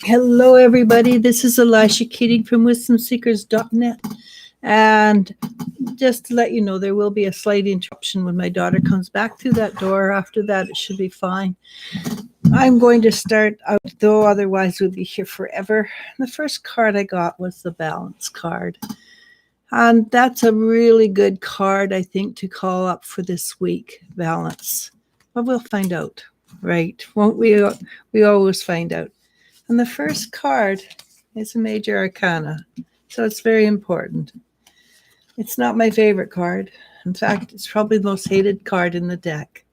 Hello, everybody. This is Eliz-sha Keating from wisdomseekers.net. And just to let you know, there will be a slight interruption when my daughter comes back through that door. After that, it should be fine. I'm going to start out, though, otherwise, we'll be here forever. The first card I got was the balance card. And that's a really good card, I think, to call up for this week, balance. But we'll find out, right? Won't we? We always find out. And the first card is a major arcana, so it's very important. It's not my favorite card. In fact, it's probably the most hated card in the deck,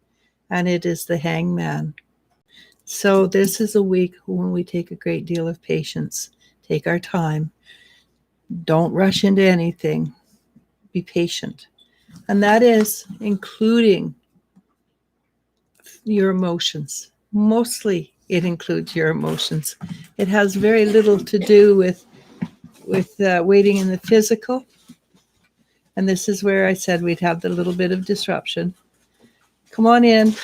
and it is the Hangman. So this is a week when we take a great deal of patience, take our time, don't rush into anything, be patient. And that is including your emotions. Mostly it includes your emotions. It has very little to do with waiting in the physical. And this is where I said we'd have the little bit of disruption. Come on in.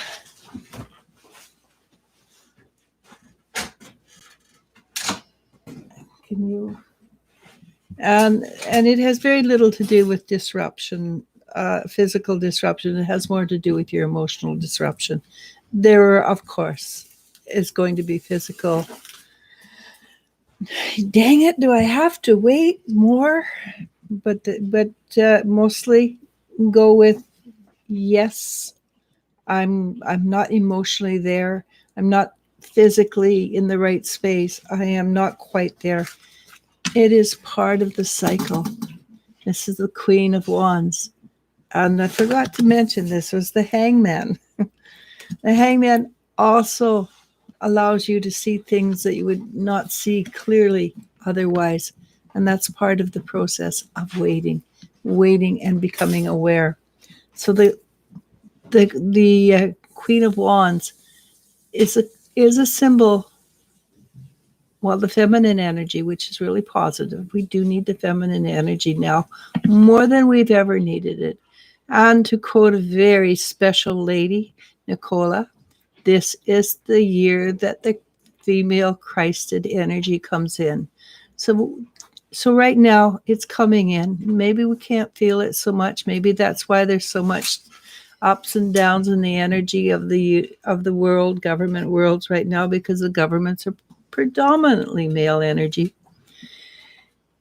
Can you? And it has very little to do with disruption, physical disruption. It has more to do with your emotional disruption. There, of course, is going to be physical. Dang it! Do I have to wait more? But mostly go with yes. I'm not emotionally there. I'm not physically in the right space. I am not quite there. It is part of the cycle. This is the Queen of Wands. And I forgot to mention this was the Hangman. The Hangman also allows you to see things that you would not see clearly otherwise. And that's part of the process of waiting and becoming aware. So the Queen of Wands is a symbol. Well, the feminine energy, which is really positive. We do need the feminine energy now more than we've ever needed it. And to quote a very special lady, Nicola, this is the year that the female Christed energy comes in. So right now it's coming in. Maybe we can't feel it so much. Maybe that's why there's so much ups and downs in the energy of the world, government worlds right now, because the governments are predominantly male energy.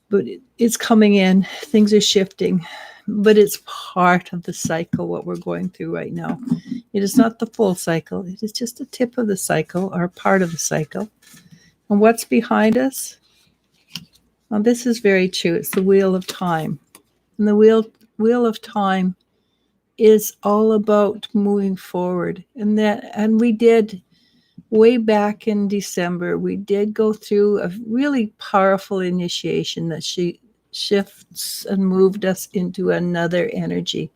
But it's coming in. Things are shifting. But it's part of the cycle, what we're going through right now. It is not the full cycle. It is just a tip of the cycle or part of the cycle. And what's behind us? Well, this is very true. It's the Wheel of Time. And the Wheel of Time is all about moving forward. And we did, way back in December, we did go through a really powerful initiation that she shifts and moved us into another energy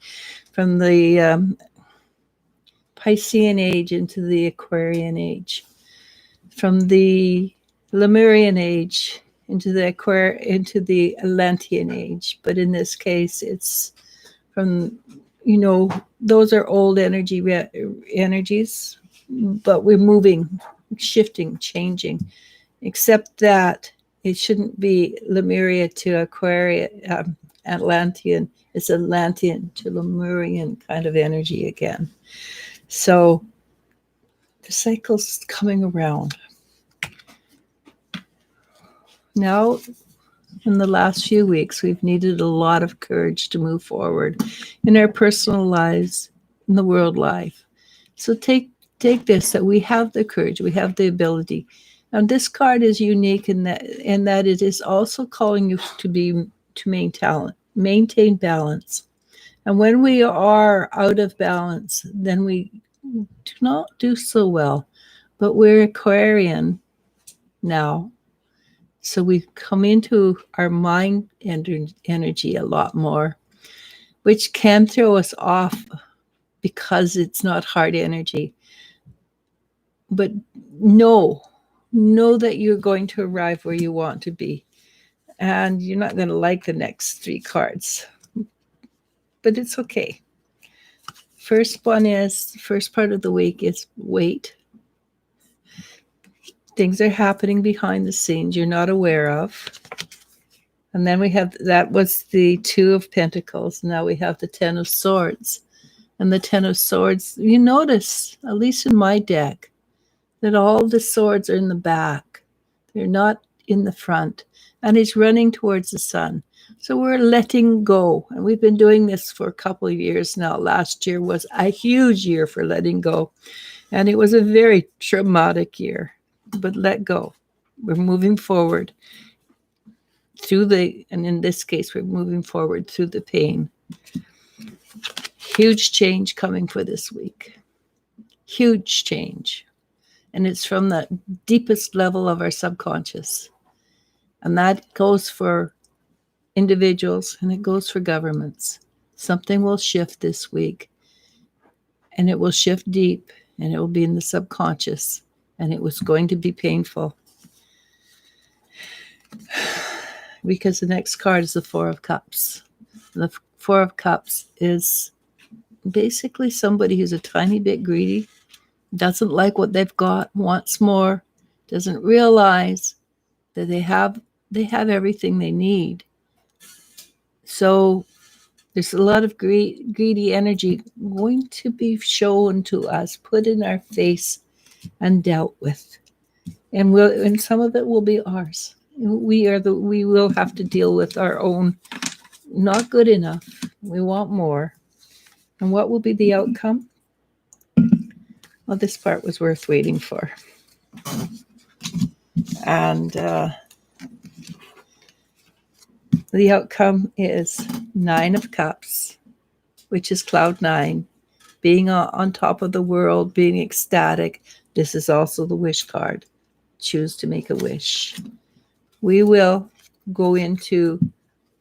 from the Piscean age into the Aquarian age, from the Lemurian age into the Atlantean age. But in this case, it's from, those are old energies, but we're moving, shifting, changing, except that it shouldn't be Lemuria to Aquarian, Atlantean. It's Atlantean to Lemurian kind of energy again. So the cycle's coming around. Now, in the last few weeks, we've needed a lot of courage to move forward in our personal lives, in the world life. So take this, that we have the courage, we have the ability. Now, this card is unique in that it is also calling you to maintain balance. And when we are out of balance, then we do not do so well. But we're Aquarian now. So we come into our mind energy a lot more, which can throw us off because it's not hard energy. But know that you're going to arrive where you want to be. And you're not going to like the next three cards. But it's okay. First part of the week is wait. Things are happening behind the scenes you're not aware of. And then we have, that was the Two of Pentacles. Now we have the Ten of Swords. And the Ten of Swords, you notice, at least in my deck, that all the swords are in the back. They're not in the front. And he's running towards the sun. So we're letting go. And we've been doing this for a couple of years now. Last year was a huge year for letting go. And it was a very traumatic year. But let go. We're moving forward and in this case, we're moving forward through the pain. Huge change coming for this week. Huge change. And it's from the deepest level of our subconscious. And that goes for individuals and it goes for governments. Something will shift this week. And it will shift deep. And it will be in the subconscious. And it was going to be painful. Because the next card is the Four of Cups. The Four of Cups is basically somebody who's a tiny bit greedy, doesn't like what they've got, wants more, doesn't realize that they have everything they need. So there's a lot of greedy energy going to be shown to us, put in our face, and dealt with. And some of it will be ours. We will have to deal with our own not good enough. We want more. And what will be the outcome? Well, this part was worth waiting for. And the outcome is Nine of Cups, which is cloud nine, being on top of the world, being ecstatic. This is also the wish card. Choose to make a wish. We will go into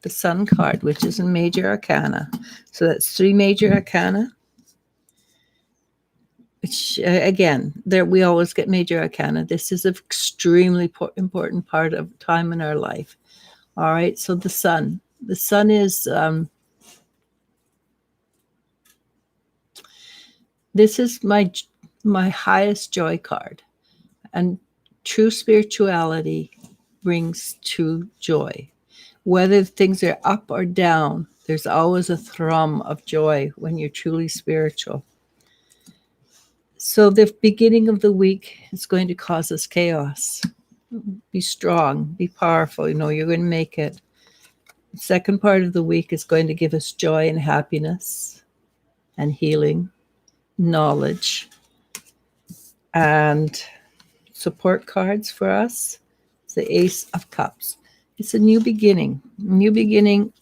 the Sun card, which is in Major Arcana. So that's 3 Major Arcana. Which, again, there we always get Major Arcana. This is an extremely important part of time in our life. All right, so the Sun. The Sun is, this is my highest joy card. And true spirituality brings true joy. Whether things are up or down, there's always a thrum of joy when you're truly spiritual. So the beginning of the week is going to cause us chaos. Be strong, be powerful, you're going to make it. The second part of the week is going to give us joy and happiness and healing, knowledge, and support cards for us. It's the Ace of Cups. It's a new beginning, a new beginning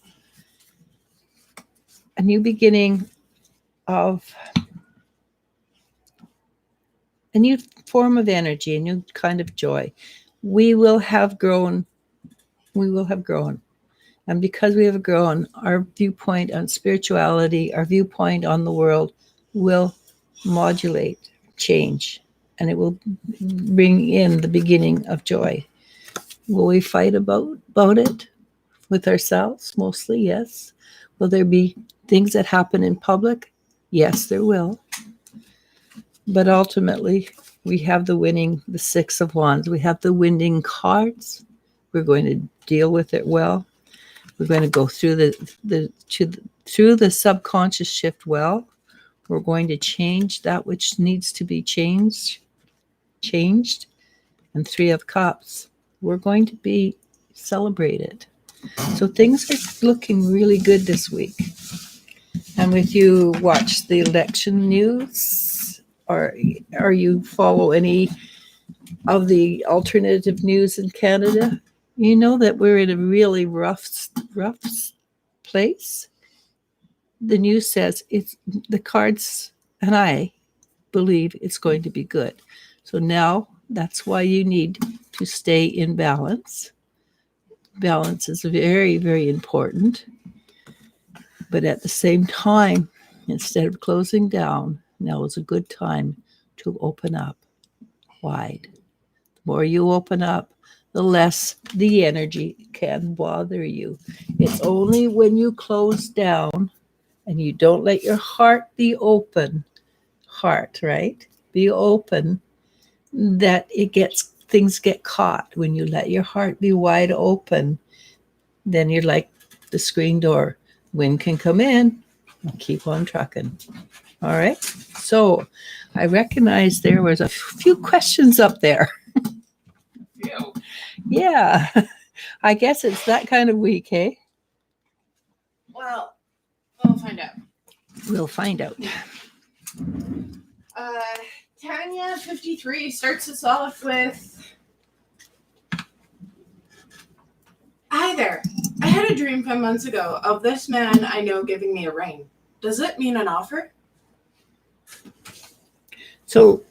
of a new form of energy, a new kind of joy. We will have grown. And because we have grown, our viewpoint on spirituality, our viewpoint on the world will modulate, change, and it will bring in the beginning of joy. Will we fight about it with ourselves? Mostly, yes. Will there be things that happen in public? Yes, there will. But ultimately, we have the Six of Wands. We have the winning cards. We're going to deal with it well. We're going to go through through the subconscious shift well. We're going to change that which needs to be changed. And 3 of Cups. We're going to be celebrated. So things are looking really good this week. And if you watch the election news or you follow any of the alternative news in Canada, you know that we're in a really rough place. The news says it's the cards, and I believe it's going to be good. So now that's why you need to stay in balance. Balance is very, very important. But at the same time, instead of closing down, now is a good time to open up wide. The more you open up, the less the energy can bother you. It's only when you close down and you don't let your heart be open, right? Be open, that it gets things get caught. When you let your heart be wide open, then you're like the screen door. Wind can come in, keep on trucking. All right. So I recognize there was a few questions up there. Ew. Yeah. I guess it's that kind of week, hey? Well, we'll find out. We'll find out. Tanya 53 starts us off with, "Hi there. I had a dream 5 months ago of this man I know giving me a ring. Does it mean an offer?" So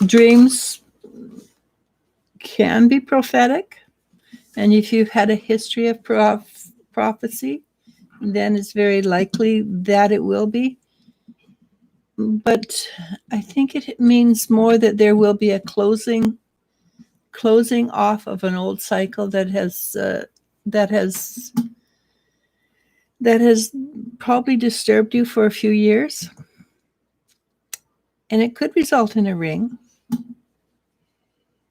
dreams can be prophetic. And if you've had a history of prophecy, then it's very likely that it will be. But I think it means more that there will be a closing off of an old cycle that has probably disturbed you for a few years, and it could result in a ring,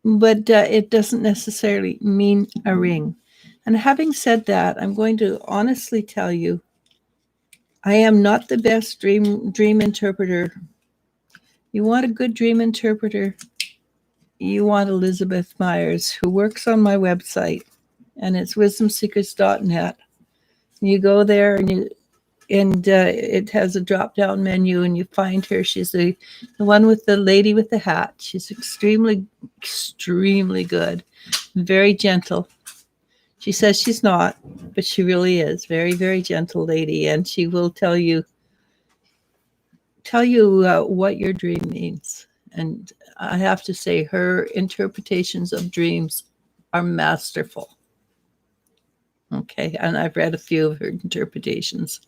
but it doesn't necessarily mean a ring. And having said that, I'm going to honestly tell you, I am not the best dream interpreter. You want a good dream interpreter, you want Elizabeth Myers, who works on my website, and it's wisdomseekers.net. You go there and it has a drop-down menu, and you find her. She's the one with the lady with the hat. She's extremely good, very gentle. She says she's not, but she really is. Very, very gentle lady, and she will tell you what your dream means. And I have to say, her interpretations of dreams are masterful. Okay, and I've read a few of her interpretations.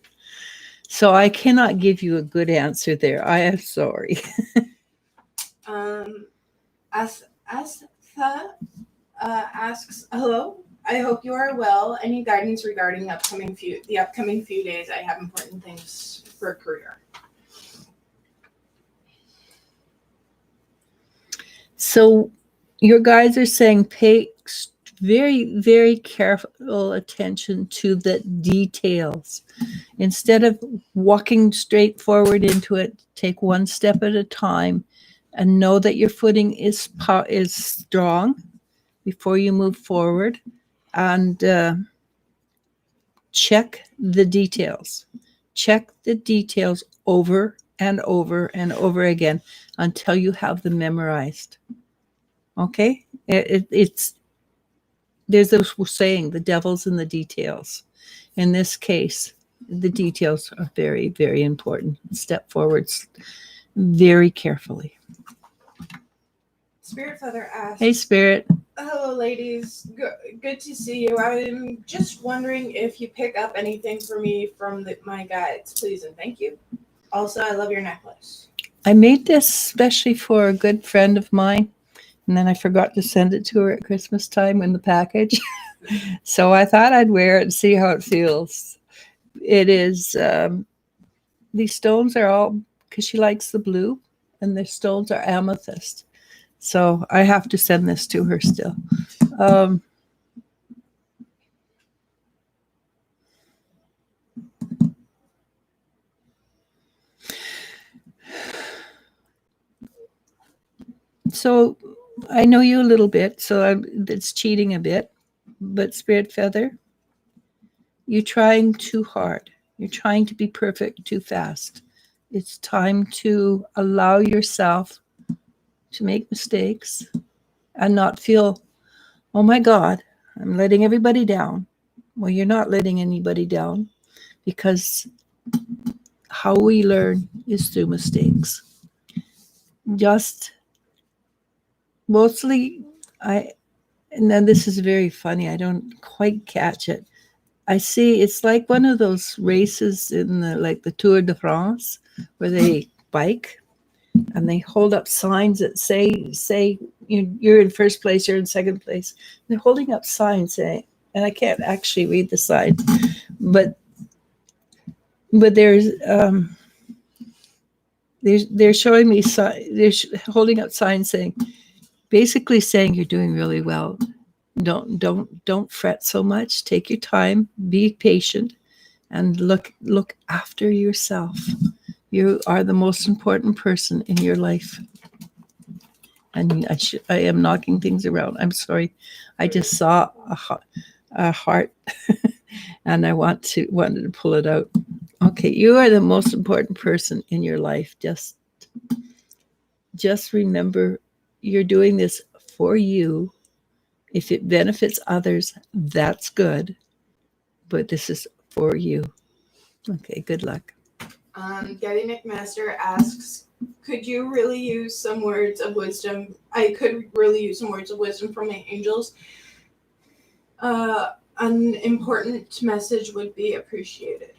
So I cannot give you a good answer there. I am sorry. Astha asks, "Hello. I hope you are well. Any guidance regarding the upcoming few days? I have important things for a career." So your guides are saying pay very, very careful attention to the details. Instead of walking straight forward into it, take one step at a time and know that your footing is strong before you move forward, and check the details. Check the details over and over and over again until you have them memorized. Okay? It's there's a saying, the devil's in the details. In this case, the details are very, very important. Step forwards very carefully. Spirit Feather asks, Hey, Spirit. "Hello, ladies. Good to see you. I'm just wondering if you pick up anything for me from my guides, please and thank you. Also, I love your necklace." I made this especially for a good friend of mine, and then I forgot to send it to her at Christmas time in the package. So I thought I'd wear it and see how it feels. It is, these stones are all, because she likes the blue, and the stones are amethyst. So I have to send this to her still. So I know you a little bit, so it's cheating a bit. But Spirit Feather, you're trying too hard. You're trying to be perfect too fast. It's time to allow yourself to make mistakes and not feel, oh my God, I'm letting everybody down. Well, you're not letting anybody down, because how we learn is through mistakes. Just mostly, and then this is very funny, I don't quite catch it. I see it's like one of those races in the Tour de France, where they bike and they hold up signs that say you're in first place, you're in second place. They're holding up signs saying, and I can't actually read the sign, but they're showing me they're holding up signs saying, basically saying you're doing really well. Don't fret so much. Take your time, be patient, and look after yourself. You are the most important person in your life. And I am knocking things around. I'm sorry. I just saw a heart and I wanted to pull it out. Okay, you are the most important person in your life. Just remember you're doing this for you. If it benefits others, that's good. But this is for you. Okay, good luck. Getty McMaster asks, could you really use some words of wisdom? I could really use some words of wisdom from my angels. An important message would be appreciated.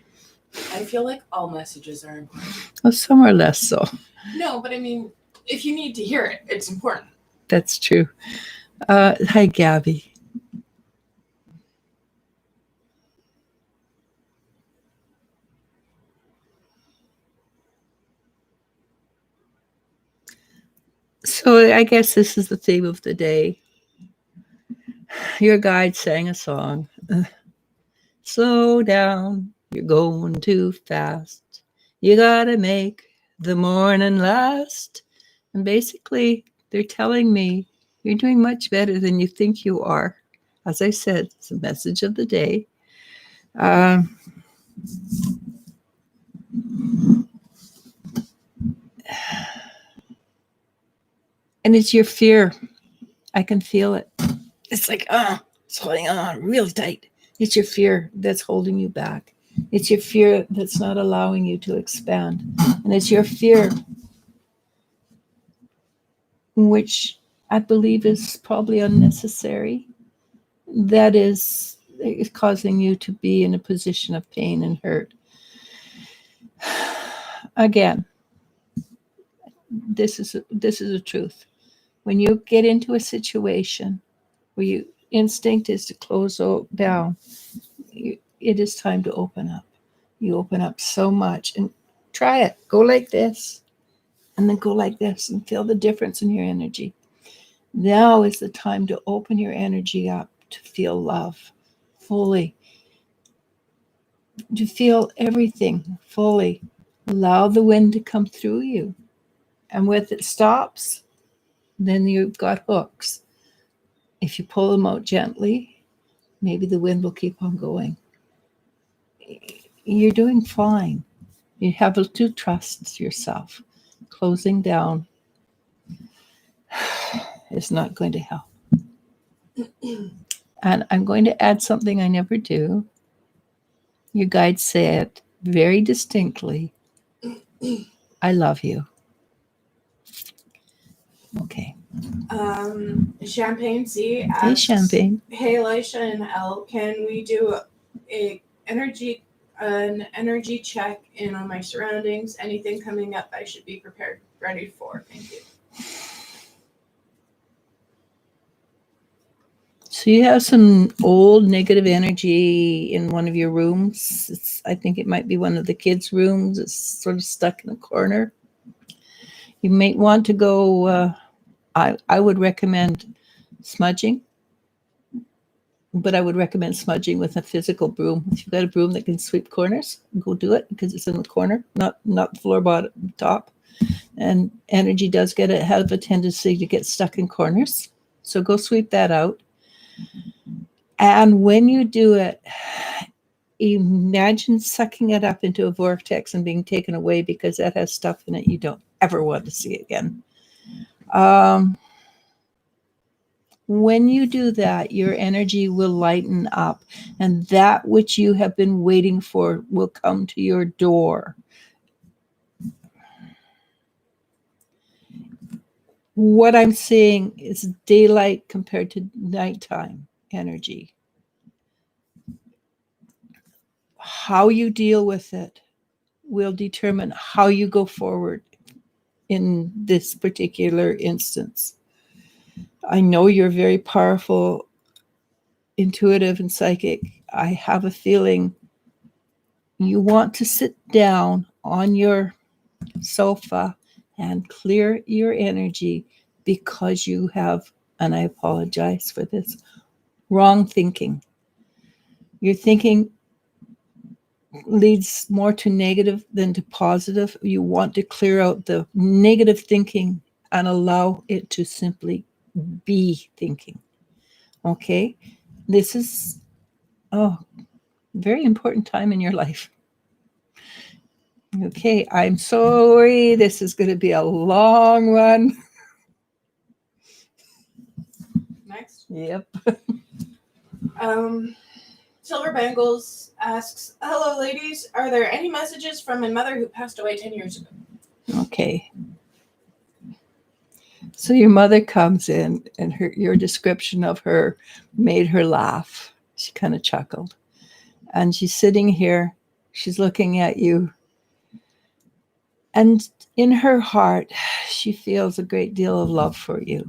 I feel like all messages are important. Well, some are less so. No, but I mean, if you need to hear it, it's important. That's true. Hi, Gabby. So I guess this is the theme of the day. Your guide sang a song. Slow down, you're going too fast. You gotta make the morning last. And basically, they're telling me you're doing much better than you think you are. As I said, it's the message of the day. And it's your fear. I can feel it. It's like, it's holding on really tight. It's your fear that's holding you back. It's your fear that's not allowing you to expand. And it's your fear, which I believe is probably unnecessary, that is causing you to be in a position of pain and hurt. Again, this is a truth. When you get into a situation where your instinct is to close down, it is time to open up. You open up so much, and try it. Go like this, and then go like this, and feel the difference in your energy. Now is the time to open your energy up, to feel love fully, to feel everything fully. Allow the wind to come through you. And when it stops, then you've got hooks. If you pull them out gently, maybe the wind will keep on going. You're doing fine. You have to trust yourself. Closing down is not going to help. And I'm going to add something I never do. Your guide said very distinctly, I love you. Okay. Champagne C asks, Hey, Champagne. Hey, Eliz-sha and Elle, can we do an energy check in on my surroundings? Anything coming up I should be prepared, ready for? Thank you. So you have some old negative energy in one of your rooms. I think it might be one of the kids' rooms. It's sort of stuck in a corner. You might want to go, I would recommend smudging, but I would recommend smudging with a physical broom. If you've got a broom that can sweep corners, go do it, because it's in the corner, not the floor, bottom, top. And energy does have a tendency to get stuck in corners. So go sweep that out. And when you do it, imagine sucking it up into a vortex and being taken away, because that has stuff in it you don't ever want to see again. When you do that, your energy will lighten up, and that which you have been waiting for will come to your door. What I'm seeing is daylight compared to nighttime energy. How you deal with it will determine how you go forward in this particular instance. I know you're very powerful, intuitive, and psychic. I have a feeling you want to sit down on your sofa and clear your energy, because you have, and I apologize for this, wrong thinking. Your thinking leads more to negative than to positive. You want to clear out the negative thinking and allow it to simply be thinking. Okay? This is very important time in your life. Okay, I'm sorry. This is going to be a long one. Next. Yep. Silver Bangles asks, "Hello, ladies. Are there any messages from my mother who passed away 10 years ago?" Okay. So your mother comes in, and your description of her made her laugh. She kind of chuckled. And she's sitting here. She's looking at you. And in her heart, she feels a great deal of love for you.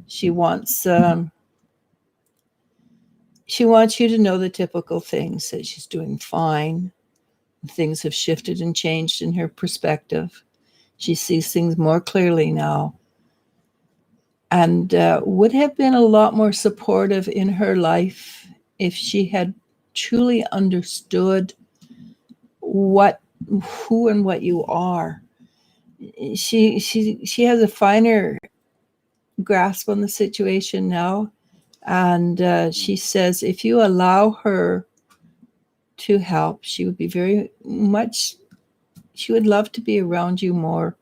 She wants you to know the typical things, that she's doing fine. Things have shifted and changed in her perspective. She sees things more clearly now, and would have been a lot more supportive in her life if she had truly understood who and what you are. She has a finer grasp on the situation now, and she says if you allow her to help, she would be she would love to be around you more.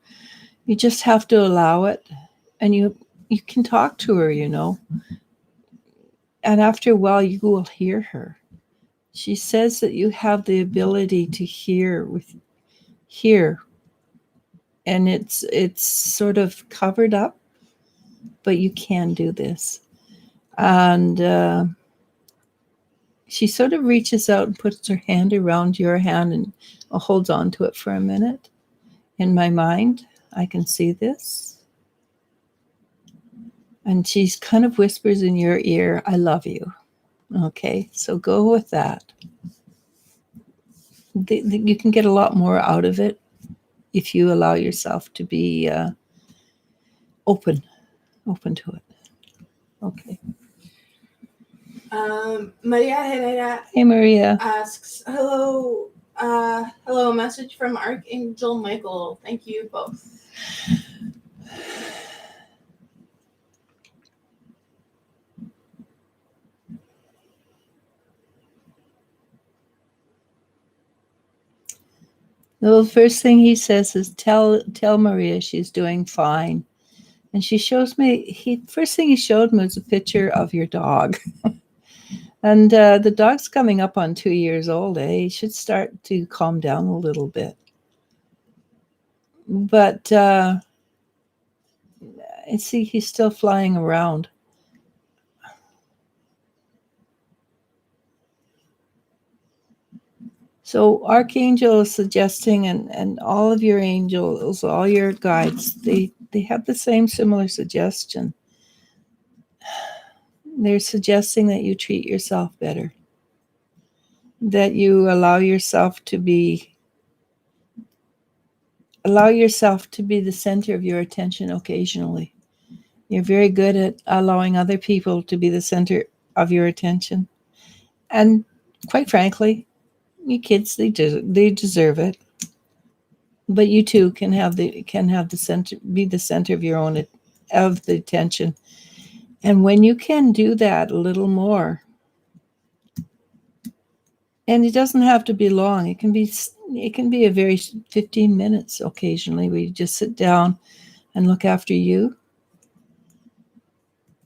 You just have to allow it, and you can talk to her, and after a while you will hear her. She says that you have the ability to hear, and it's sort of covered up, but you can do this. And she sort of reaches out and puts her hand around your hand and holds on to it for a minute. In my mind, I can see this. And she kind of whispers in your ear, "I love you." Okay, so go with that. You can get a lot more out of it if you allow yourself to be open to it. Okay. Maria Herrera Hey, Maria. asks, hello, message from Archangel Michael. Thank you both. The first thing he says is tell Maria she's doing fine. And she shows me, first thing he showed me was a picture of your dog. And the dog's coming up on 2 years old. He should start to calm down a little bit. But I see he's still flying around. So Archangel is suggesting, and all of your angels, all your guides, they have the same similar suggestion. They're suggesting that you treat yourself better, that you allow yourself to be the center of your attention occasionally. You're very good at allowing other people to be the center of your attention. And quite frankly, you kids, they deserve it. But you too can have the center, be the center of your own, of the attention. And when you can do that a little more, and it doesn't have to be long. It can be a very 15 minutes occasionally where you just sit down and look after you.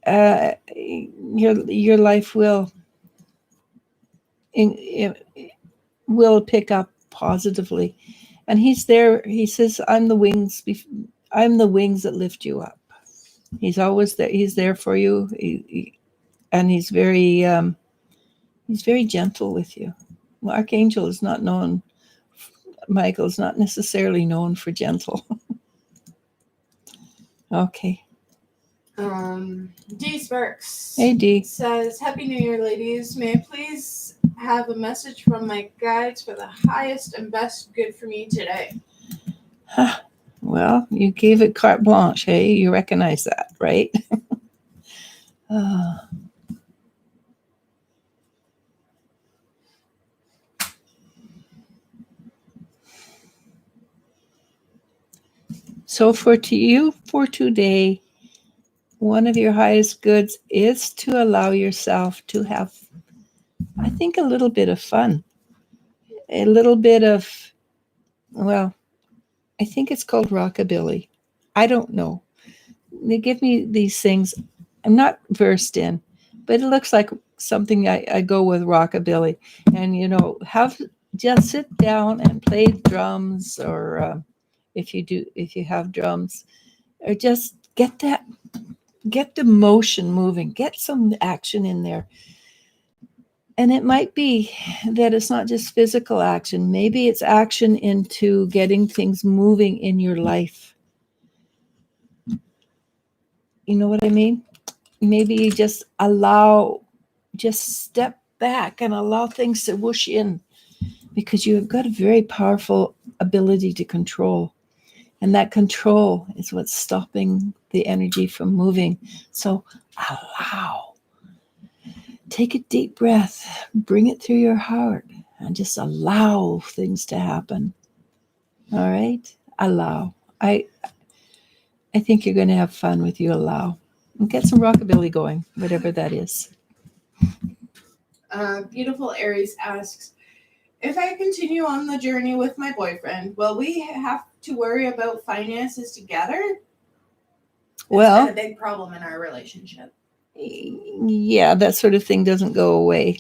Your life will pick up positively. And he's there. He says, I'm the wings that lift you up. He's always there. He's there for you. And he's very gentle with you. Well, Archangel is not known. Michael is not necessarily known for gentle. Okay. D Sparks. Hey, D. Says, Happy New Year, ladies. May I please have a message from my guides for the highest and best good for me today? Well, you gave it carte blanche, hey? You recognize that, right? Ah. So for today, one of your highest goods is to allow yourself to have, I think, a little bit of fun, a little bit of, well, I think it's called rockabilly. I don't know. They give me these things I'm not versed in, but it looks like something I go with rockabilly. And, have just sit down and play drums, or if you have drums, or just get the motion moving, get some action in there. And it might be that it's not just physical action. Maybe it's action into getting things moving in your life. You know what I mean? Maybe you just step back and allow things to whoosh in, because you've got a very powerful ability to control. And that control is what's stopping the energy from moving. So allow. Take a deep breath, bring it through your heart, and just allow things to happen. All right? Allow. I think you're going to have fun with you allow. And get some rockabilly going, whatever that is. Beautiful Aries asks, if I continue on the journey with my boyfriend, will we have to worry about finances together? Well, it's been a big problem in our relationship. Yeah, that sort of thing doesn't go away.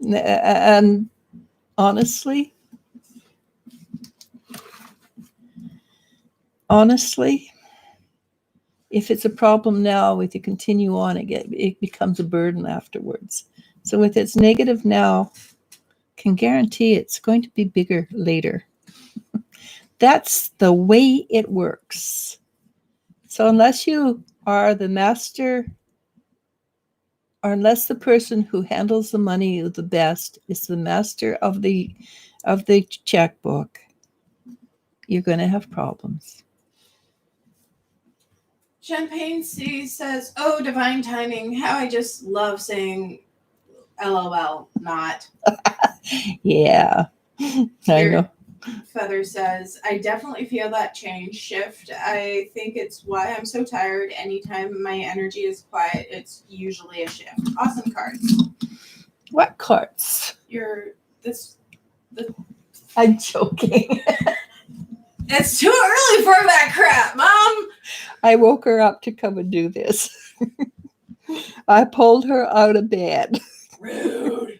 And honestly, if it's a problem now, if you continue on, it becomes a burden afterwards. So if it's negative now, can guarantee it's going to be bigger later. That's the way it works. So unless you are the master, or unless the person who handles the money the best is the master of the checkbook, you're going to have problems. Champagne C says, oh, divine timing. How I just love saying LOL, not. Yeah, I know. Feather says, I definitely feel that change shift. I think it's why I'm so tired. Anytime my energy is quiet, it's usually a shift. Awesome cards. What cards? I'm joking. It's too early for that crap, Mom. I woke her up to come and do this. I pulled her out of bed. Rude.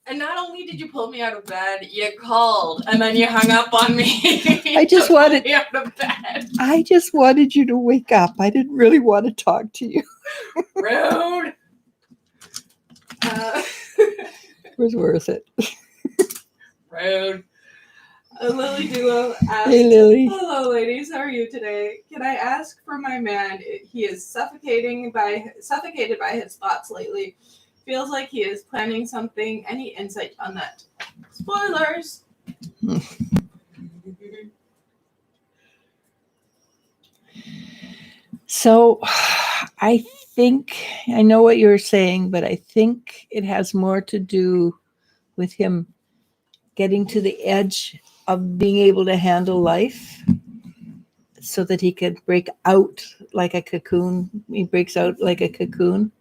And not only did you pull me out of bed, you called and then you hung up on me. I just wanted me out of bed. I just wanted you to wake up. I didn't really want to talk to you. Rude. It was worth it. Rude. Lily Duo asks, Hey, Lily. hello, ladies. How are you today? Can I ask for my man? He is suffocated by his thoughts lately. Feels like he is planning something. Any insight on that? Spoilers. So I think I know what you're saying, but I think it has more to do with him getting to the edge of being able to handle life, so that he could break out like a cocoon. He breaks out like a cocoon.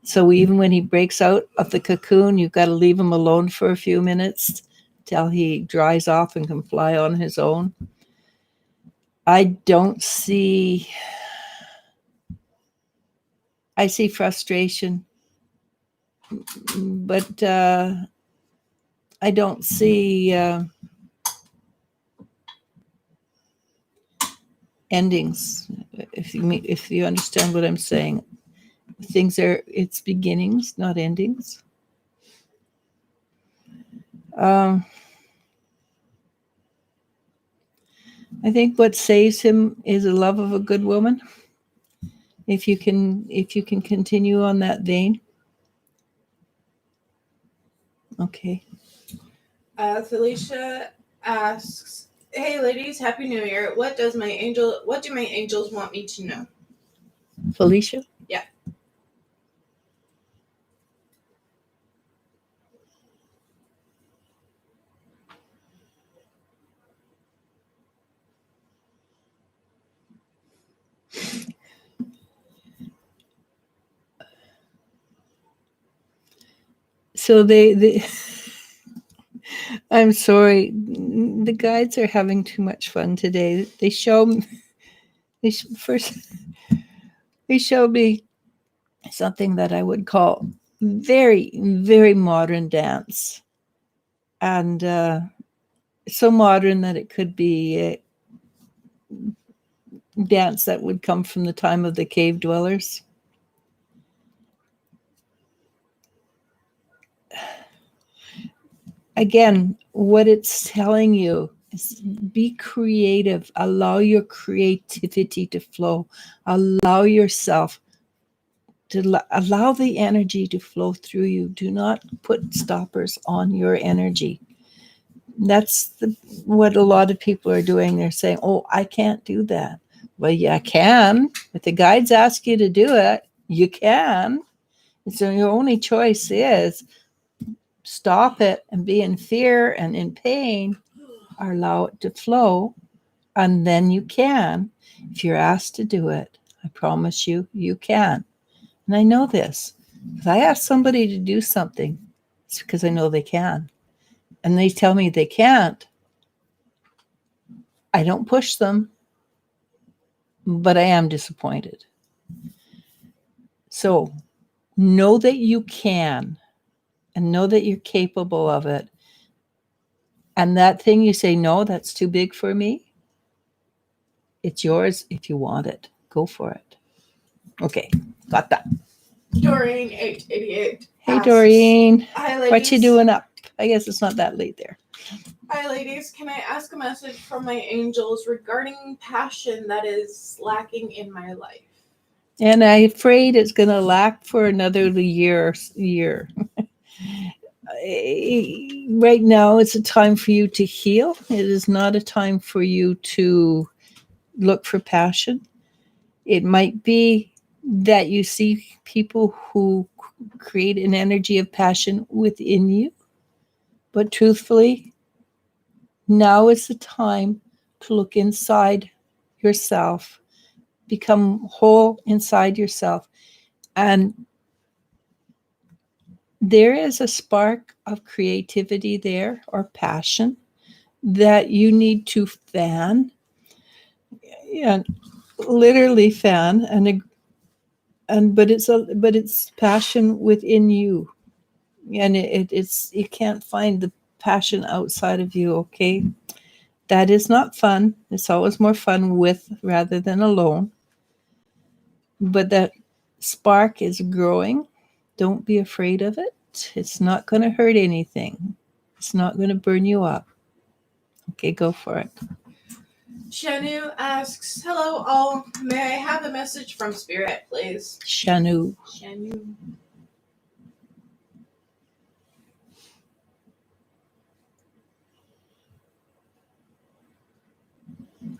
So even when he breaks out of the cocoon, you've got to leave him alone for a few minutes till he dries off and can fly on his own. I see frustration, but I don't see endings. If you understand what I'm saying, it's beginnings, not endings. I think what saves him is the love of a good woman. If you can continue on that vein. Okay. Felicia asks, Hey ladies, happy new year. What do my angels want me to know? Felicia? Yeah. So they I'm sorry. The guides are having too much fun today. First they showed me something that I would call very, very modern dance, and so modern that it could be a dance that would come from the time of the cave dwellers. Again, what it's telling you is be creative, allow your creativity to flow, allow yourself to allow the energy to flow through you. Do not put stoppers on your energy. That's what a lot of people are doing. They're saying, oh, I can't do that. Well, you can. If the guides ask you to do it, you can. So your only choice is stop it and be in fear and in pain, or allow it to flow, and then you can. If you're asked to do it, I promise you, you can. And I know this. If I ask somebody to do something, it's because I know they can. And they tell me they can't. I don't push them, but I am disappointed. So know that you can and know that you're capable of it. And that thing you say, no, that's too big for me, it's yours if you want it. Go for it. Okay, got that. Doreen 888. Hey, asks, Doreen. Hi ladies. What you doing up? I guess it's not that late there. Hi ladies, can I ask a message from my angels regarding passion that is lacking in my life? And I'm afraid it's going to lack for another year. Right now, it's a time for you to heal. It is not a time for you to look for passion. It might be that you see people who create an energy of passion within you. But truthfully, now is the time to look inside yourself, become whole inside yourself. And there is a spark of creativity there, or passion, that you need to fan, and literally fan, but it's passion within you, and it's you can't find the passion outside of you. Okay, that is not fun. It's always more fun with rather than alone. But that spark is growing. Don't be afraid of it. It's not going to hurt anything. It's not going to burn you up. Okay, go for it. Shanu asks, hello all. May I have a message from Spirit, please? Shanu. Shanu.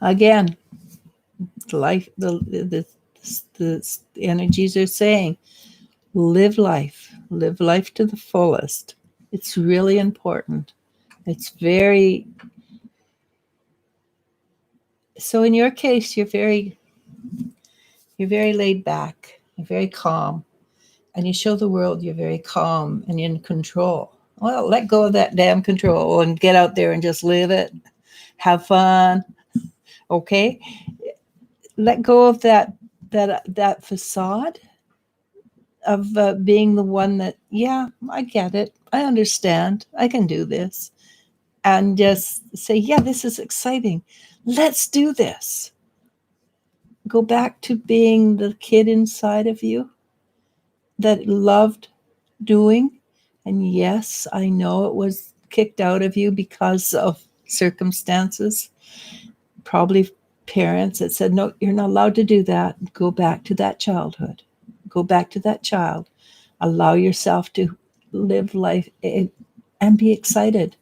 Again, life, the energies are saying, live life to the fullest. It's really important. It's very, so in your case, you're very laid back, you're very calm, and you show the world you're very calm and in control. Well, let go of that damn control and get out there and just live it. Have fun. Okay? Let go of that facade of being the one that, yeah, I get it. I understand. I can do this. And just say, yeah, this is exciting. Let's do this. Go back to being the kid inside of you that loved doing. And yes, I know it was kicked out of you because of circumstances, probably parents that said, no, you're not allowed to do that. Go back to that childhood. Go back to that child. Allow yourself to live life and be excited.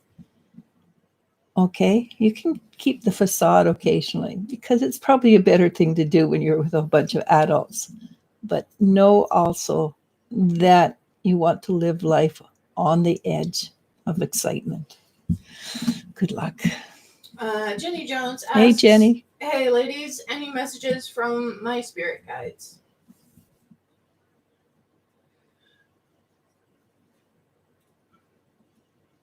Okay, you can keep the facade occasionally because it's probably a better thing to do when you're with a bunch of adults. But know also that you want to live life on the edge of excitement. Good luck. Jenny Jones asks, Hey, Jenny. Hey, ladies, any messages from my spirit guides?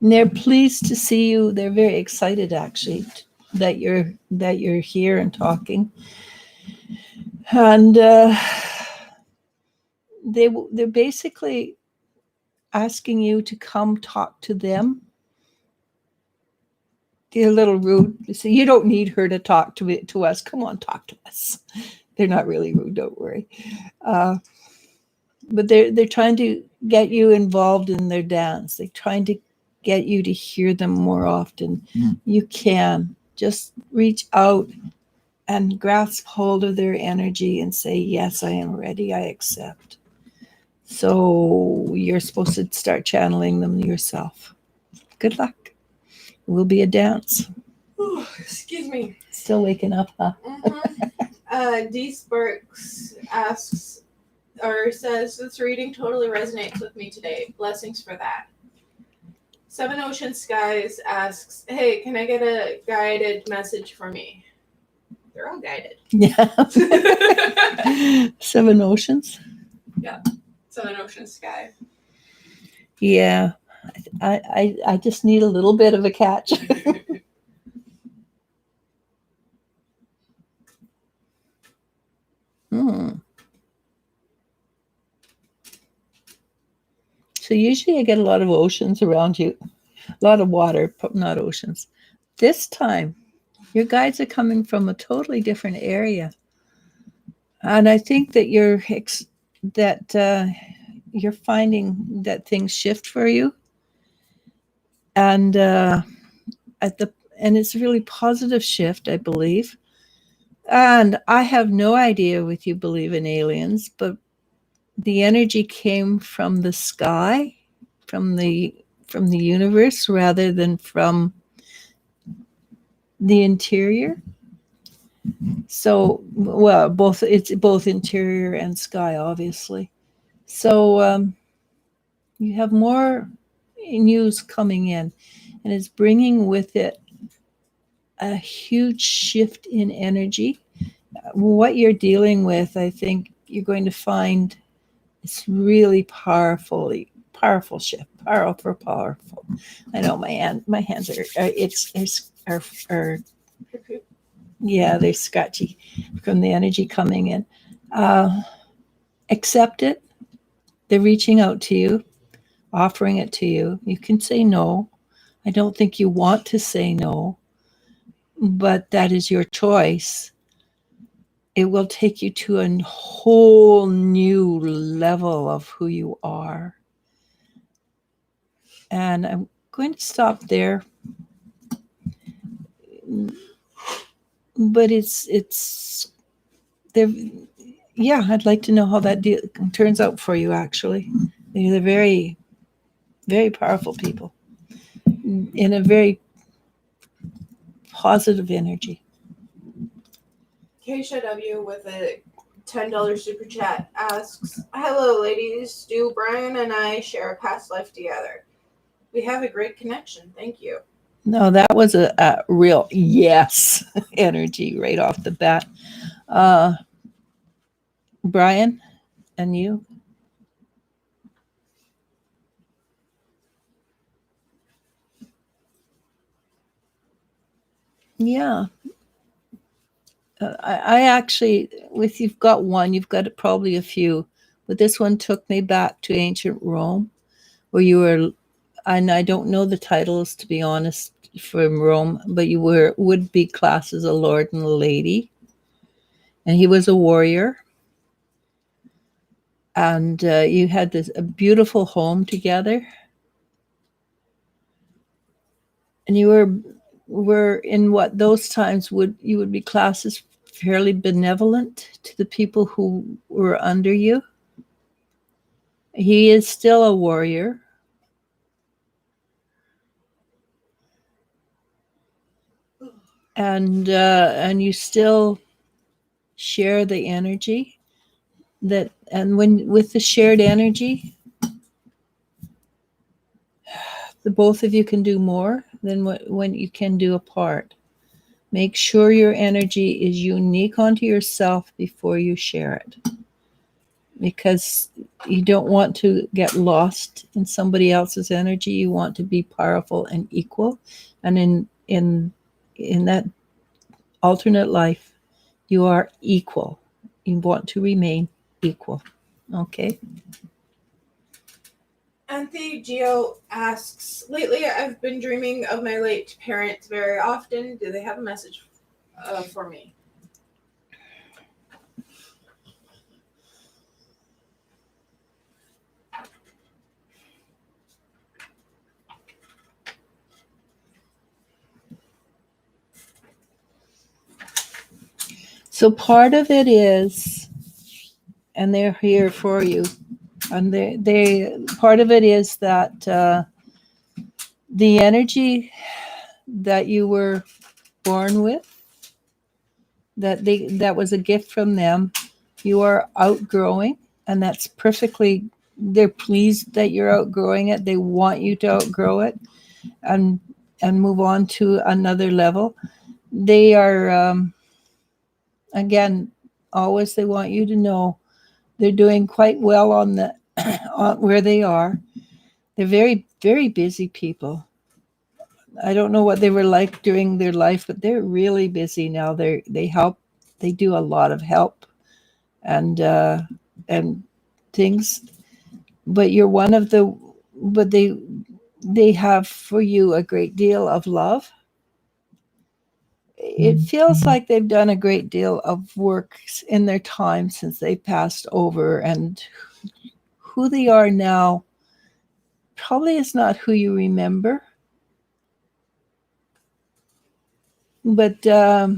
And they're pleased to see you. They're very excited, actually, that you're here and talking. And they're basically asking you to come talk to them. They're a little rude. They say, you don't need her to talk to us. Come on, talk to us. They're not really rude, don't worry. But they're trying to get you involved in their dance. They're trying to get you to hear them more often. You can just reach out and grasp hold of their energy and say, yes, I am ready. I accept. So you're supposed to start channeling them yourself. Good luck. It will be a dance. Ooh, excuse me. Still waking up, huh? D Sparks asks or says, this reading totally resonates with me today. Blessings for that. Seven Ocean Skies asks, hey, can I get a guided message for me? They're all guided. Yeah. Seven Oceans? Yeah. Seven Ocean Sky. Yeah. I just need a little bit of a catch. So usually I get a lot of oceans around you. A lot of water, but not oceans. This time, your guides are coming from a totally different area. And I think that you're finding that things shift for you. And it's a really positive shift, I believe. And I have no idea if you believe in aliens, but the energy came from the sky, from the universe, rather than from the interior. So, well, it's both interior and sky, obviously. So you have more news coming in, and it's bringing with it a huge shift in energy. What you're dealing with, I think you're going to find it's really powerful shift, powerful. I know my hands are yeah, they're scratchy from the energy coming in. Accept it. They're reaching out to you, offering it to you. You can say no. I don't think you want to say no, but that is your choice. It will take you to a whole new level of who you are. And I'm going to stop there. But it's there. Yeah, I'd like to know how that turns out for you, actually. They're very, very powerful people in a very positive energy. Keisha W. with a $10 super chat asks, hello, ladies. Do Brian and I share a past life together? We have a great connection. Thank you. No, that was a real yes energy right off the bat. Brian, and you? Yeah. I actually, with you've got one, you've got probably a few, but this one took me back to ancient Rome, where you were, and I don't know the titles to be honest from Rome, but you would be classed as a lord and a lady, and he was a warrior, and you had a beautiful home together, and you were in what those times you would be classed as fairly benevolent to the people who were under you. He is still a warrior. and you still share the energy that, and when with the shared energy, the both of you can do more than when you can do apart. Make sure your energy is unique onto yourself before you share it, because you don't want to get lost in somebody else's energy. You want to be powerful and equal, and in that alternate life, you are equal. You want to remain equal. Okay. Anthony Geo asks, lately I've been dreaming of my late parents very often. Do they have a message for me? So part of it is, and they're here for you, and they part of it is that the energy that you were born with, that was a gift from them, you are outgrowing, and that's perfectly. They're pleased that you're outgrowing it. They want you to outgrow it, and move on to another level. They are again, always they want you to know they're doing quite well on the on where they are. They're very, very busy people. I don't know what they were like during their life, but they're really busy now. They help. They do a lot of help and things. But you're one of the. But they have for you a great deal of love. It feels like they've done a great deal of work in their time since they passed over, and who they are now probably is not who you remember. But they're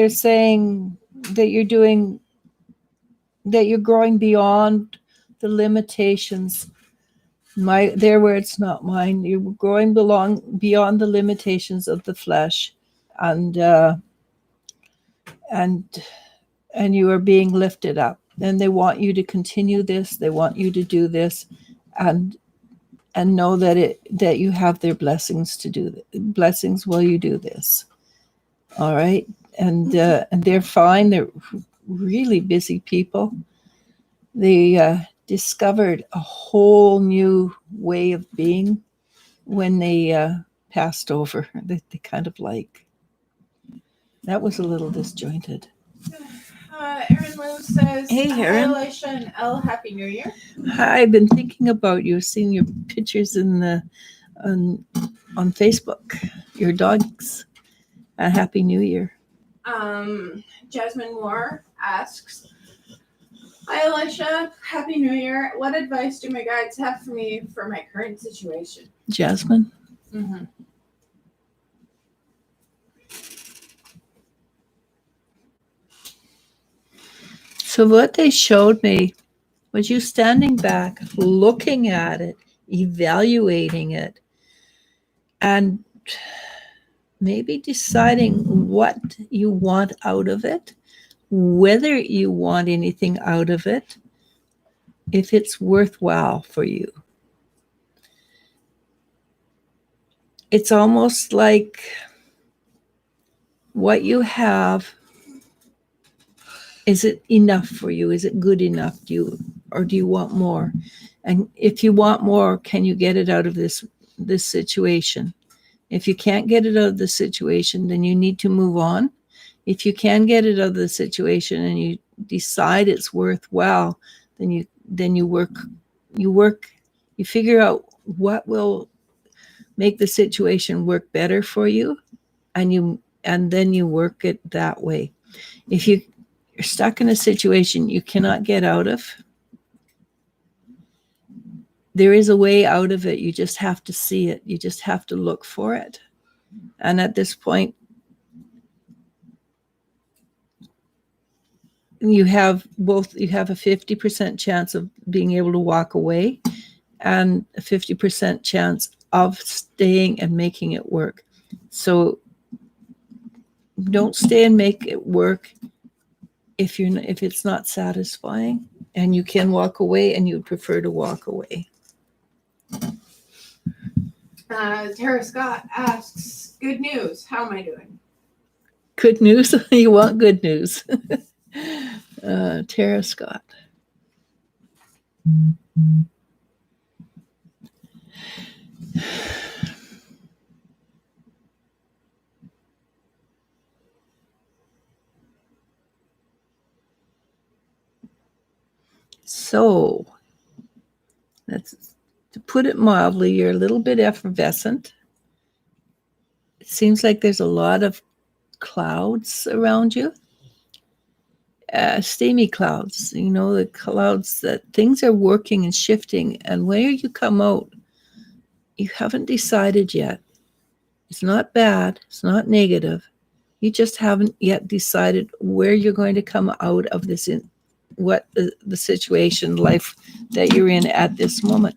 saying that you're growing beyond the limitations. Their words, not mine. You're growing beyond the limitations of the flesh, and and you are being lifted up. And they want you to continue this. They want you to do this, and know that you have their blessings to do blessings while you do this. All right, and they're fine. They're really busy people. They discovered a whole new way of being when they passed over. They kind of like. That was a little disjointed. Erin Lou says, Hey, Erin. Hi, Elisha and Elle, Happy New Year. Hi, I've been thinking about you. Seeing your pictures on Facebook. Your dogs. A Happy New Year. Jasmine Moore asks, Hi, Elisha. Happy New Year. What advice do my guides have for me for my current situation? Jasmine? Mm-hmm. So what they showed me was you standing back, looking at it, evaluating it, and maybe deciding what you want out of it, whether you want anything out of it, if it's worthwhile for you. It's almost like what you have, is it enough for you? Is it good enough? Do you want more? And if you want more, can you get it out of this situation? If you can't get it out of the situation, then you need to move on. If you can get it out of the situation and you decide it's worthwhile, then you figure out what will make the situation work better for you, and then you work it that way. If you're stuck in a situation you cannot get out of, there is a way out of it. You just have to see it. You just have to look for it. And at this point, you have a 50% chance of being able to walk away and a 50% chance of staying and making it work. So don't stay and make it work if it's not satisfying, and you can walk away and you'd prefer to walk away. Tara Scott asks, good news. How am I doing? Good news? You want good news. Tara Scott. So, to put it mildly, you're a little bit effervescent. It seems like there's a lot of clouds around you. Steamy clouds, the clouds that things are working and shifting. And where you come out, you haven't decided yet. It's not bad. It's not negative. You just haven't yet decided where you're going to come out of this, what the situation, life that you're in at this moment.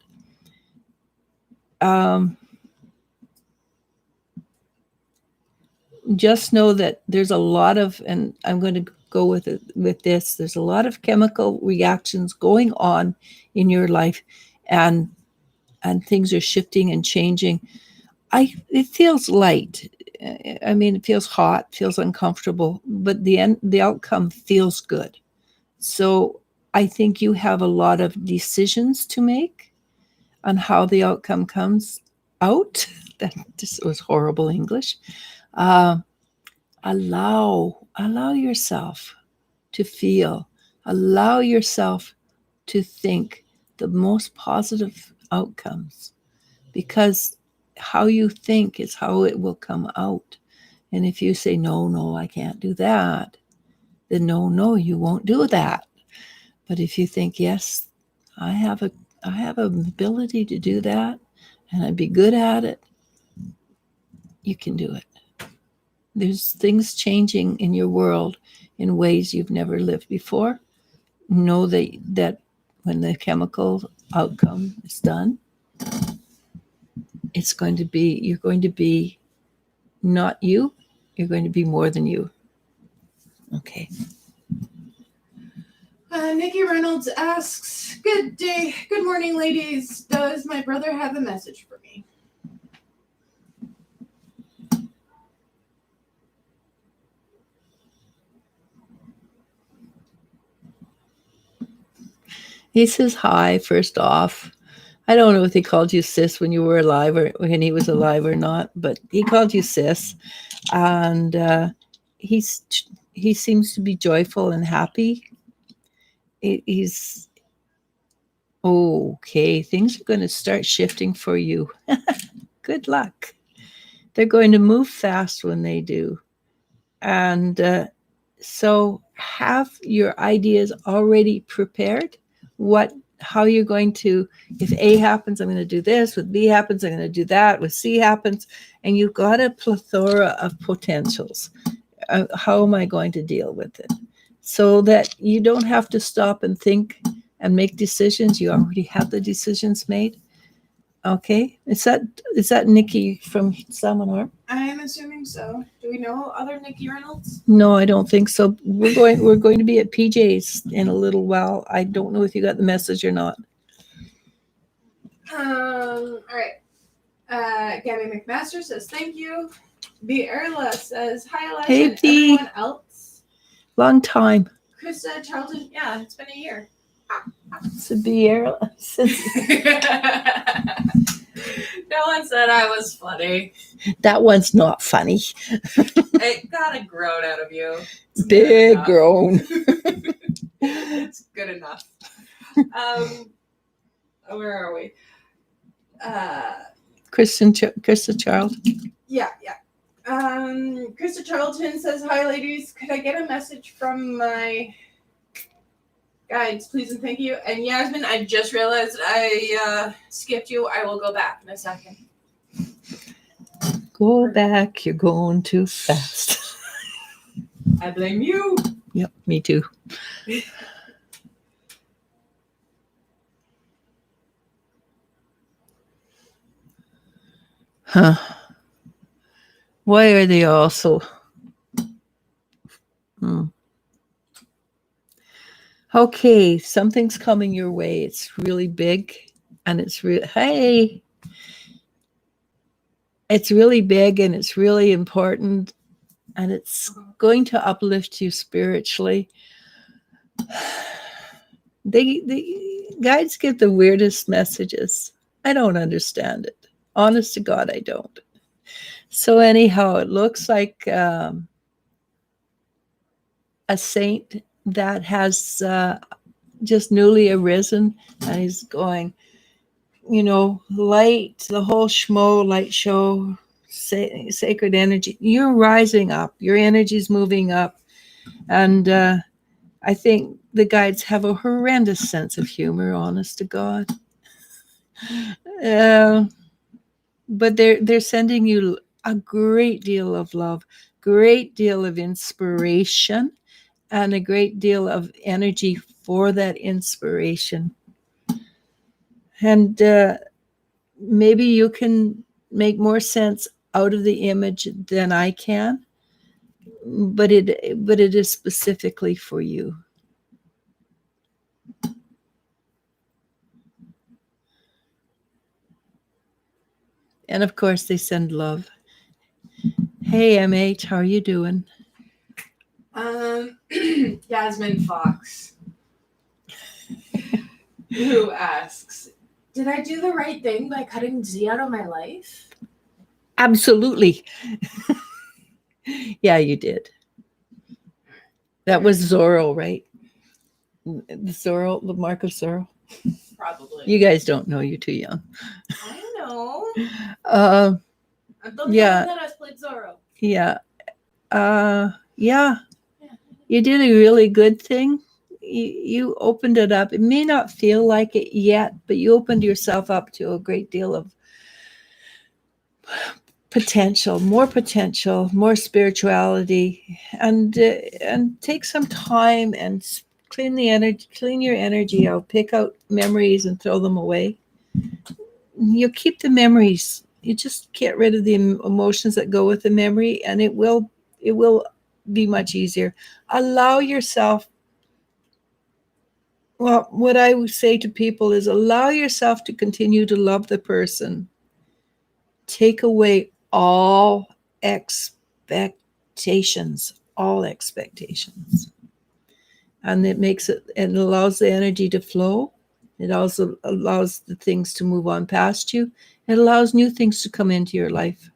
Just know that there's a lot of, and I'm going to go with this, there's a lot of chemical reactions going on in your life, and things are shifting and changing. It feels light. I mean, it feels hot, feels uncomfortable, but the outcome feels good. So I think you have a lot of decisions to make on how the outcome comes out. That just was horrible English. Allow yourself to feel. Allow yourself to think the most positive outcomes, because how you think is how it will come out. And if you say, no, I can't do that, then no, you won't do that. But if you think, yes, I have an ability to do that, and I'd be good at it, you can do it. There's things changing in your world in ways you've never lived before. Know that when the chemical outcome is done, you're going to be not you, you're going to be more than you. Okay. Nikki Reynolds asks, good day, good morning, ladies. Does my brother have a message for me? He says hi, first off. I don't know if he called you sis when you were alive or when he was alive or not, but he called you sis. And he seems to be joyful and happy. He's okay. Things are going to start shifting for you. Good luck. They're going to move fast when they do. And so have your ideas already prepared. How you're going to, if A happens, I'm going to do this. With B happens, I'm going to do that. With C happens. And you've got a plethora of potentials. How am I going to deal with it? So that you don't have to stop and think and make decisions. You already have the decisions made. Okay. Is that Nikki from Seminar? I'm assuming so. Do we know other Nikki Reynolds? No, I don't think so. We're going to be at PJ's in a little while. I don't know if you got the message or not. All right. Gabby McMaster says thank you. Vierla says hi, Eliz, Hey, and V. everyone else. Long time. Krista Charlton, yeah, it's been a year. It's a beer. No one said I was funny. That one's not funny. It got a groan out of you. It's Big groan. It's good enough. Where are we? Krista Charles. Yeah. Krista Charlton says, hi, ladies. Could I get a message from my guides, please and thank you? And Yasmin, I just realized I skipped you. I will go back in a second. Go back. You're going too fast. I blame you. Yep, me too. Huh. Why are they all so? Hmm. Okay, something's coming your way. It's really big, and it's hey, it's really big, and it's really important, and it's going to uplift you spiritually. The guides give the weirdest messages. I don't understand it. Honest to God, I don't. So anyhow, it looks like a saint that has just newly arisen, and he's going, light, the whole schmo, light show, sacred energy. You're rising up. Your energy's moving up. And I think the guides have a horrendous sense of humor, honest to God. But they're sending you a great deal of love, great deal of inspiration, and a great deal of energy for that inspiration. And maybe you can make more sense out of the image than I can, but it is specifically for you. And of course, they send love. Hey, MH, how are you doing? Yasmin Fox, who asks, did I do the right thing by cutting Z out of my life? Absolutely. Yeah, you did. That was Zorro, right? The mark of Zorro. Probably. You guys don't know. You're too young. I know. I'm the Yeah. that has played Zorro. Yeah. Yeah. You did a really good thing. You opened it up. It may not feel like it yet, but you opened yourself up to a great deal of potential, more spirituality, and take some time and clean your energy out, pick out memories and throw them away. You keep the memories. You just get rid of the emotions that go with the memory, and it will be much easier. Allow yourself. Well, what I would say to people is allow yourself to continue to love the person. Take away all expectations. And it allows the energy to flow. It also allows the things to move on past you. It allows new things to come into your life.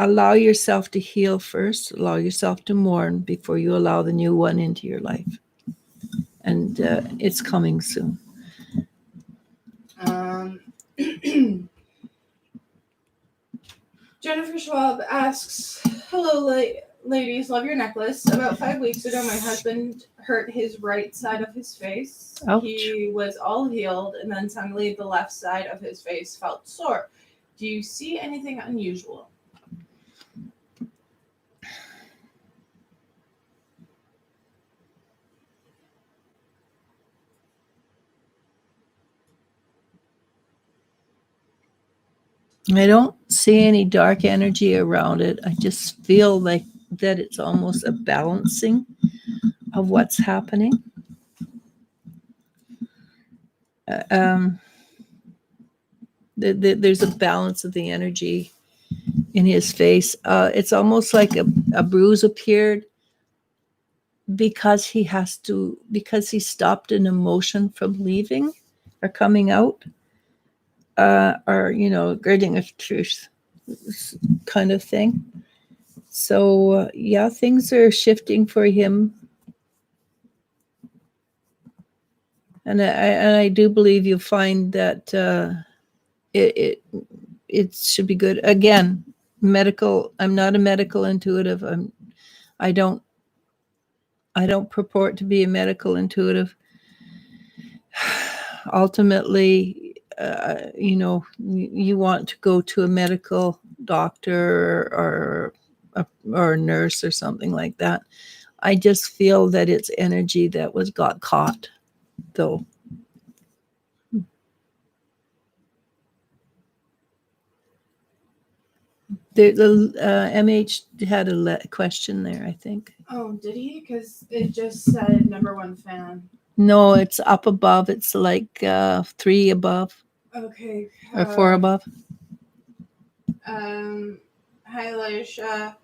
Allow yourself to heal first. Allow yourself to mourn before you allow the new one into your life. And it's coming soon. Jennifer Schwab asks, hello, ladies, love your necklace. About 5 weeks ago, my husband hurt his right side of his face. Ouch. He was all healed, and then suddenly the left side of his face felt sore. Do you see anything unusual? I don't see any dark energy around it. I just feel like that it's almost a balancing of what's happening. There's a balance of the energy in his face. It's almost like a bruise appeared because he stopped an emotion from leaving or coming out, or girding a truth kind of thing. So yeah, things are shifting for him, and I do believe you'll find that it should be good. Again, medical. I'm not a medical intuitive. I don't purport to be a medical intuitive. Ultimately, you want to go to a medical doctor or a nurse or something like that. I just feel that it's energy that got caught, though. The MH had a question there, I think. Oh, did he? Because it just said #1 fan. No, it's up above. It's like 3 above Okay. or 4 above. Hi, Eliz-sha.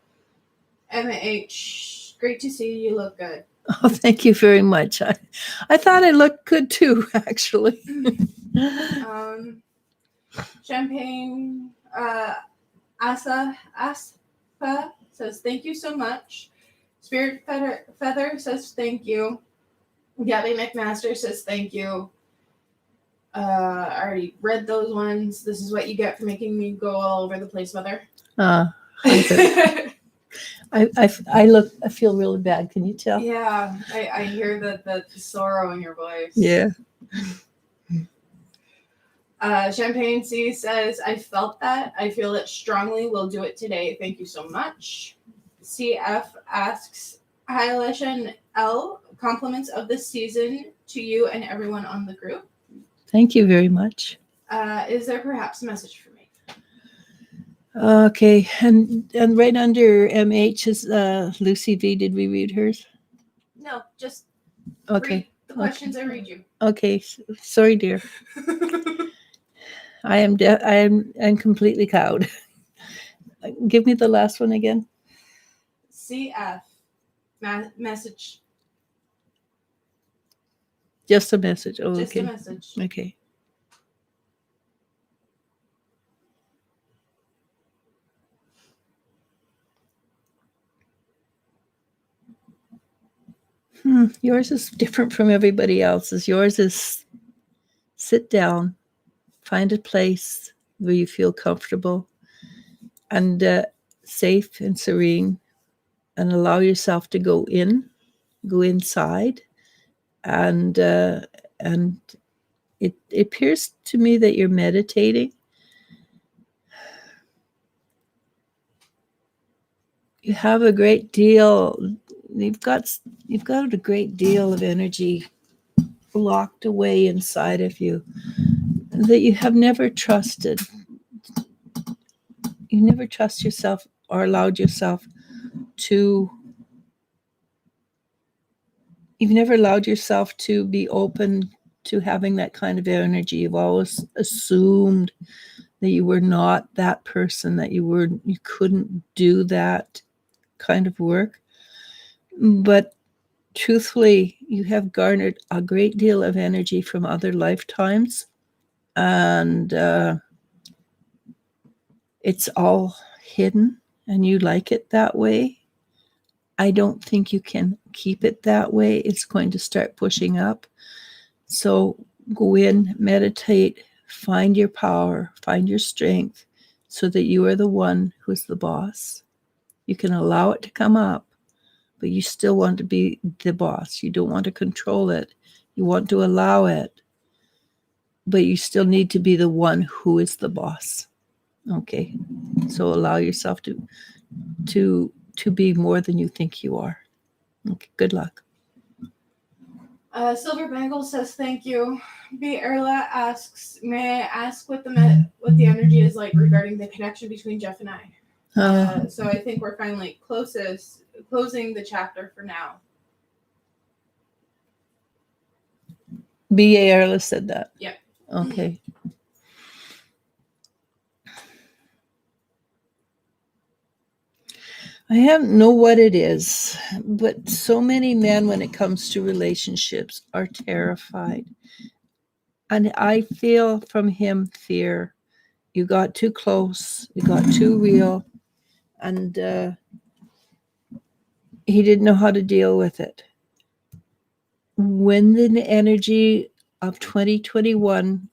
MH. Great to see you. Look good. Oh, thank you very much. I thought I looked good too, actually. Champagne. Aspa says thank you so much. Spirit Feather says thank you. Gabby McMaster says thank you. I already read those ones. This is what you get for making me go all over the place, Mother. I feel really bad. Can you tell? Yeah, I hear the sorrow in your voice. Yeah. Champagne C says, I felt that. I feel it strongly. We'll do it today. Thank you so much. CF asks, hi, Eliz-sha and L. Compliments of the season to you and everyone on the group. Thank you very much. Is there perhaps a message for me? Okay, and right under MH is Lucy V. Did we read hers? No, just okay. Read the questions. I read you. Okay, sorry, dear. I am completely cowed. Give me the last one again. CF message. Just a message. Oh, Just okay. a message. Okay. Yours is different from everybody else's. Yours is sit down, find a place where you feel comfortable and safe and serene, and allow yourself to go inside, and it appears to me that you're meditating. You have a great deal. You've got a great deal of energy locked away inside of you that you have never trusted. You never trust yourself or allowed yourself to. You've never allowed yourself to be open to having that kind of energy. You've always assumed that you were not that person, that you couldn't do that kind of work. But truthfully, you have garnered a great deal of energy from other lifetimes, and it's all hidden, and you like it that way. I don't think you can keep it that way. It's going to start pushing up. So go in, meditate, find your power, find your strength, so that you are the one who's the boss. You can allow it to come up, but you still want to be the boss. You don't want to control it. You want to allow it, but you still need to be the one who is the boss. Okay, so allow yourself to be more than you think you are. Okay, good luck. Silver Bangle says thank you. B. Erla asks, may I ask what the energy is like regarding the connection between Jeff and I? So I think we're finally closing the chapter for now. B.A. Erla said that? Yep. Okay. I don't know what it is, but so many men, when it comes to relationships, are terrified. And I feel from him fear. You got too close, you got too real, and he didn't know how to deal with it. When the energy of 2021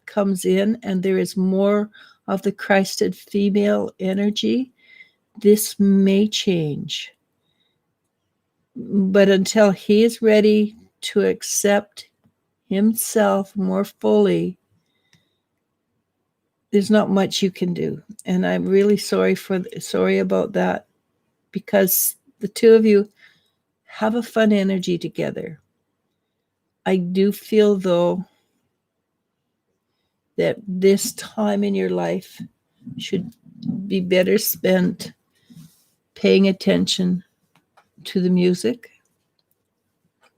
comes in and there is more of the Christed female energy, this may change. But until he is ready to accept himself more fully, there's not much you can do. And I'm really sorry about that, because the two of you have a fun energy together. I do feel, though, that this time in your life should be better spent paying attention to the music,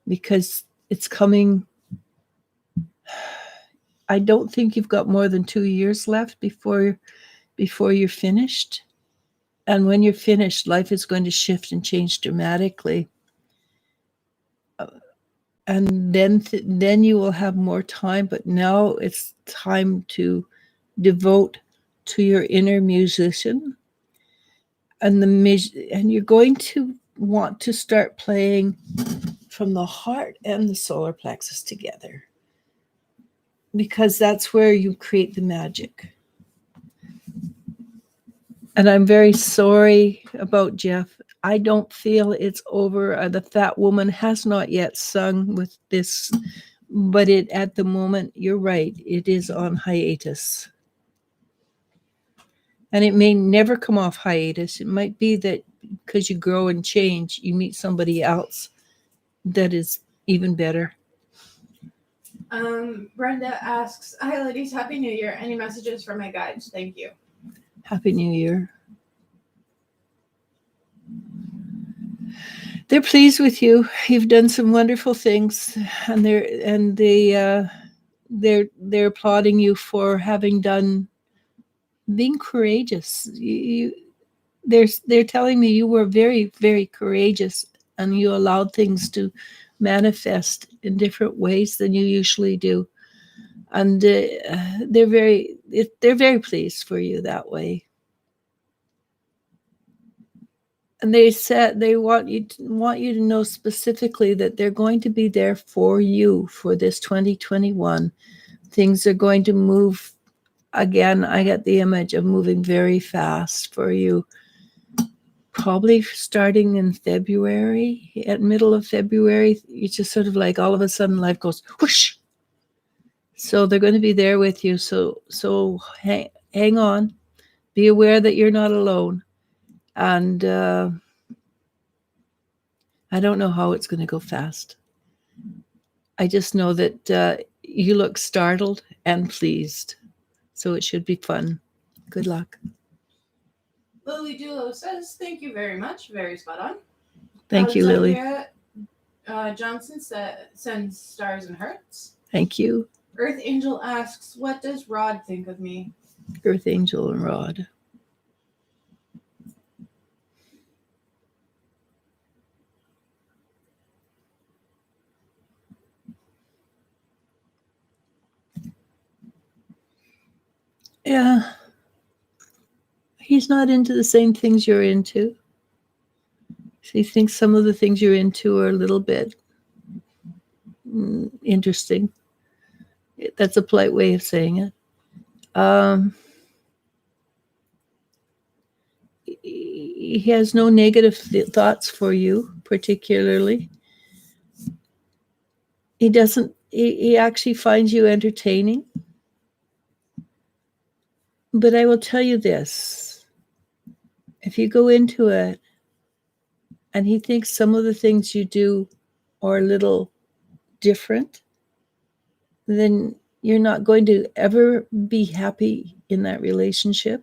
because it's coming. I don't think you've got more than 2 years left before you're finished. And when you're finished, life is going to shift and change dramatically. And then you will have more time, but now it's time to devote to your inner musician, and you're going to want to start playing from the heart and the solar plexus together, because that's where you create the magic. And I'm very sorry about Jeff. I don't feel it's over. The fat woman has not yet sung with this, but at the moment, you're right, it is on hiatus. And it may never come off hiatus. It might be that because you grow and change, you meet somebody else that is even better. Brenda asks, "Hi ladies, Happy New Year. Any messages for my guides? Thank you." Happy New Year. They're pleased with you. You've done some wonderful things, and they're applauding you for being courageous. They're telling me you were very, very courageous, and you allowed things to manifest in different ways than you usually do. And they're very pleased for you that way. And they said they want you to know specifically that they're going to be there for you for this 2021. Things are going to move again. I get the image of moving very fast for you, probably starting in February. At middle of February, it's just sort of like all of a sudden life goes whoosh. So they're going to be there with you. So hang on. Be aware that you're not alone. And I don't know how it's going to go fast. I just know that you look startled and pleased. So it should be fun. Good luck. Lily Dulo says, "Thank you very much. Very spot on." Thank you, Lily. Johnson sends stars and hearts. Thank you. Earth Angel asks, "What does Rod think of me?" Earth Angel and Rod. Yeah. He's not into the same things you're into. He thinks some of the things you're into are a little bit interesting. That's a polite way of saying it. He has no negative thoughts for you, particularly. He actually finds you entertaining. But I will tell you this. If you go into it and he thinks some of the things you do are a little different, then you're not going to ever be happy in that relationship,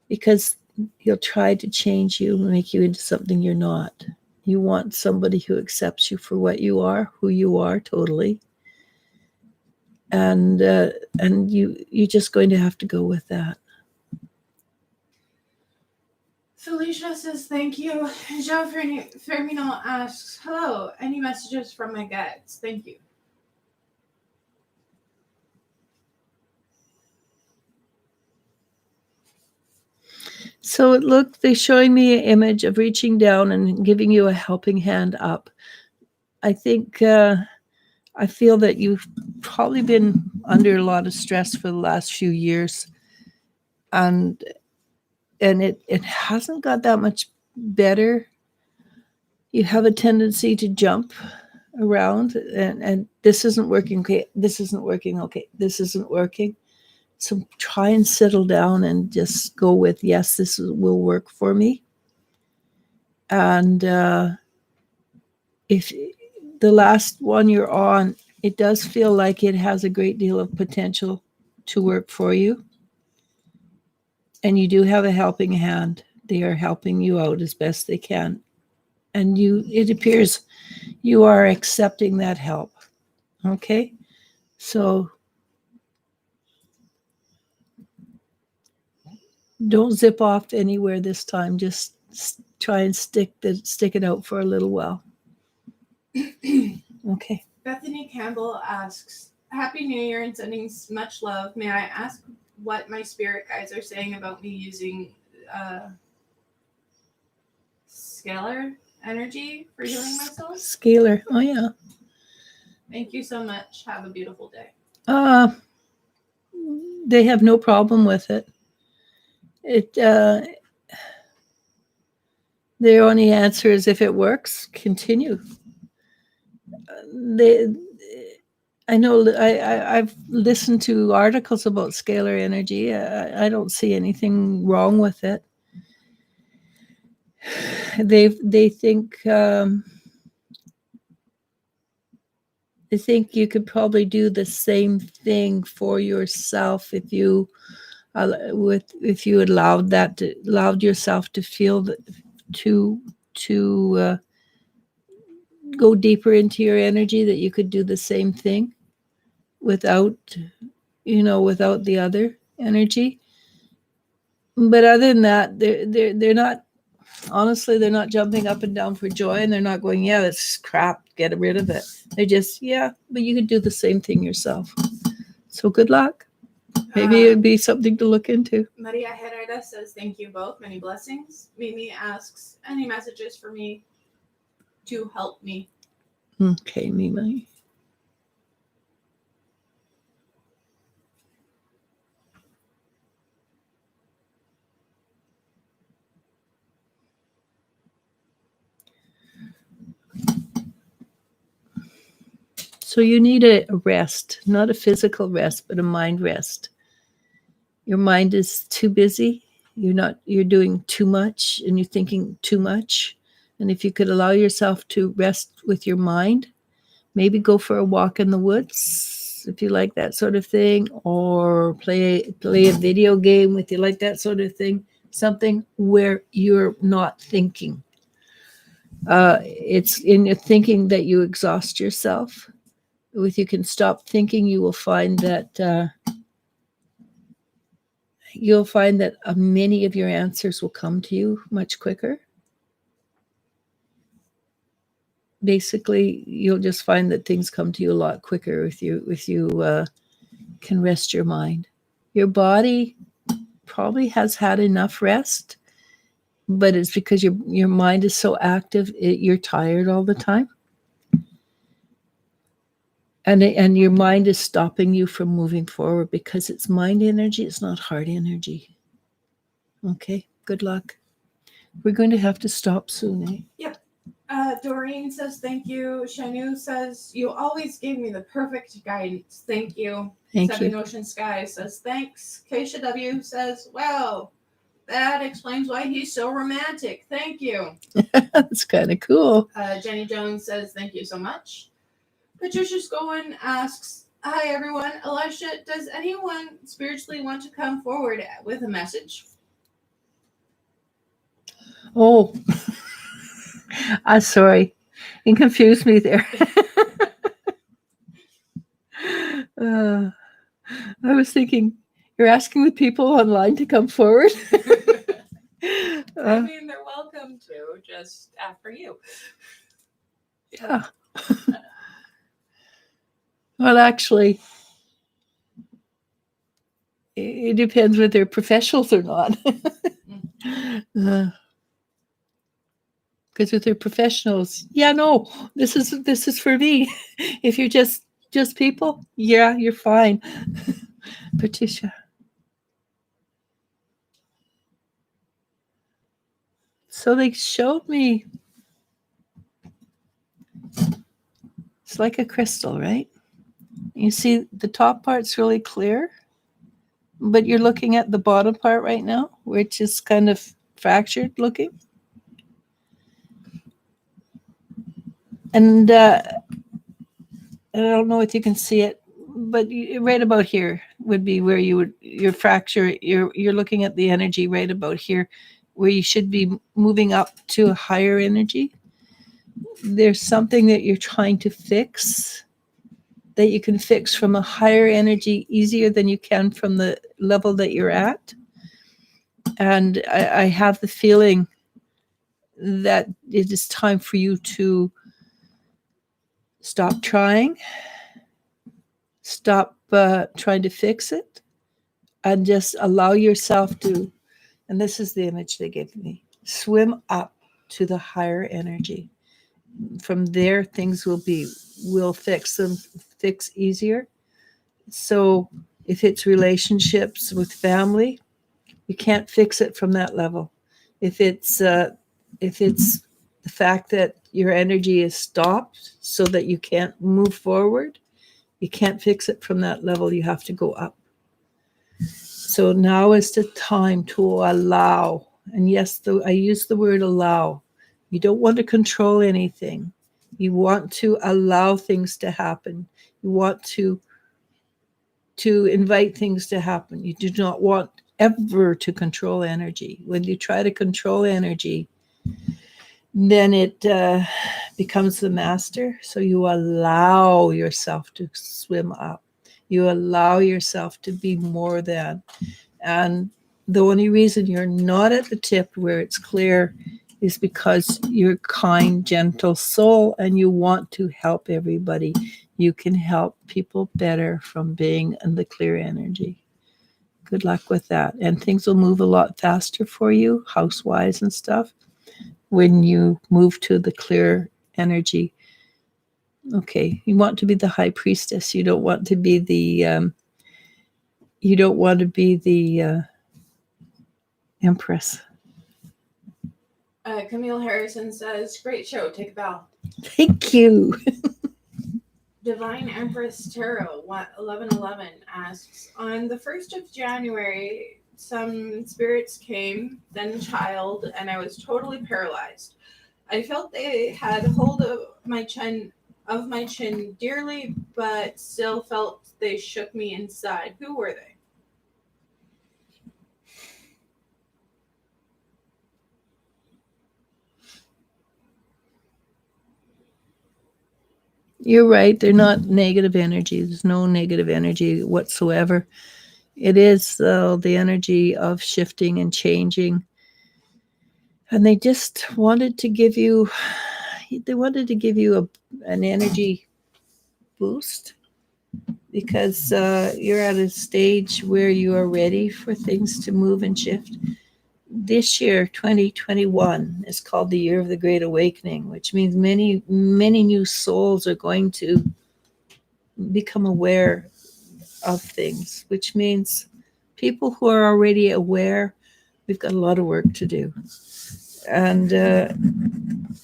because he'll try to change you and make you into something you're not. You want somebody who accepts you for what you are, who you are totally. And you're just going to have to go with that. Felicia says, "Thank you." Jean Fermino asks, "Hello, any messages from my guides? Thank you." So look, they're showing me an image of reaching down and giving you a helping hand up. I think I feel that you've probably been under a lot of stress for the last few years, and it hasn't got that much better. You have a tendency to jump around, and this isn't working. Okay, this isn't working. Okay, this isn't working. So try and settle down and just go with, yes, this will work for me. And if the last one you're on, it does feel like it has a great deal of potential to work for you. And you do have a helping hand. They are helping you out as best they can. And it appears you are accepting that help. Okay? So don't zip off anywhere this time. Just try and stick it out for a little while. Okay. Bethany Campbell asks, Happy New Year and sending much love. May I ask what my spirit guides are saying about me using scalar energy for healing myself? Scalar. Oh, yeah. Thank you so much. Have a beautiful day. They have no problem with it. Their only answer is if it works, continue. I know I've listened to articles about scalar energy. I don't see anything wrong with it. They think you could probably do the same thing for yourself if you allowed yourself to feel to go deeper into your energy, that you could do the same thing without the other energy. But other than that, they're not, honestly, they're not jumping up and down for joy, and they're not going, yeah, that's crap, get rid of it. They're just, yeah, but you could do the same thing yourself. So good luck. Maybe it'd be something to look into. Maria Herrera says, thank you both. Many blessings. Mimi asks, any messages for me to help me? Okay, Mimi. So you need a rest, not a physical rest, but a mind rest. Your mind is too busy. You're doing too much, and you're thinking too much. And if you could allow yourself to rest with your mind, maybe go for a walk in the woods, if you like that sort of thing, or play a video game if you like that sort of thing, something where you're not thinking. It's in your thinking that you exhaust yourself. If you can stop thinking, you will find that many of your answers will come to you much quicker. Basically, you'll just find that things come to you a lot quicker if you can rest your mind. Your body probably has had enough rest, but it's because your mind is so active, you're tired all the time. And your mind is stopping you from moving forward because it's mind energy, it's not heart energy. Okay, good luck. We're going to have to stop soon, eh? Yep. Doreen says, thank you. Shanu says, you always gave me the perfect guidance. Thank you. Thank Seven you. Ocean Sky says, thanks. Keisha W says, wow, that explains why he's so romantic. Thank you. That's kind of cool. Jenny Jones says, thank you so much. Patricia Scowen asks, hi everyone. Eliz-sha, does anyone spiritually want to come forward with a message? Oh, I'm sorry. You confused me there. I was thinking, you're asking the people online to come forward? I mean, they're welcome to, just after you. Yeah. Well, actually, it depends whether they're professionals or not. Because if they're professionals, yeah, no, this is for me. If you're just people, yeah, you're fine. Patricia. So they showed me, it's like a crystal, right? You see the top part's really clear, but you're looking at the bottom part right now, which is kind of fractured looking. And I don't know if you can see it, but right about here, would be where you would your fracture. You're looking at the energy right about here, where you should be moving up to a higher energy. There's something that you're trying to fix that you can fix from a higher energy easier than you can from the level that you're at. And I have the feeling that it is time for you to stop trying, stop trying to fix it, and just allow yourself to, and this is the image they gave me, swim up to the higher energy. From there, things will fix easier. So if it's relationships with family, you can't fix it from that level. If it's the fact that your energy is stopped so that you can't move forward, you can't fix it from that level. You have to go up. So now is the time to allow. And yes, I use the word allow. You don't want to control anything. You want to allow things to happen. You want to invite things to happen. You do not want ever to control energy. When you try to control energy, then it becomes the master. So you allow yourself to swim up. You allow yourself to be more than. And the only reason you're not at the tip where it's clear is because you're a kind, gentle soul and you want to help everybody. You can help people better from being in the clear energy. Good luck with that. And things will move a lot faster for you, house-wise and stuff, when you move to the clear energy. Okay, you want to be the high priestess. You don't want to be the empress. Camille Harrison says, "Great show. Take a bow." Thank you. Divine Empress Tarot 1111 asks, on the 1st of January, some spirits came, then child, and I was totally paralyzed. I felt they had hold of my chin dearly, but still felt they shook me inside. Who were they? You're right. They're not negative energy. There's no negative energy whatsoever. It is the energy of shifting and changing. And they just wanted to give you, an energy boost because you're at a stage where you are ready for things to move and shift. This year, 2021, is called the Year of the Great Awakening, which means many, many new souls are going to become aware of things, which means people who are already aware, we've got a lot of work to do. And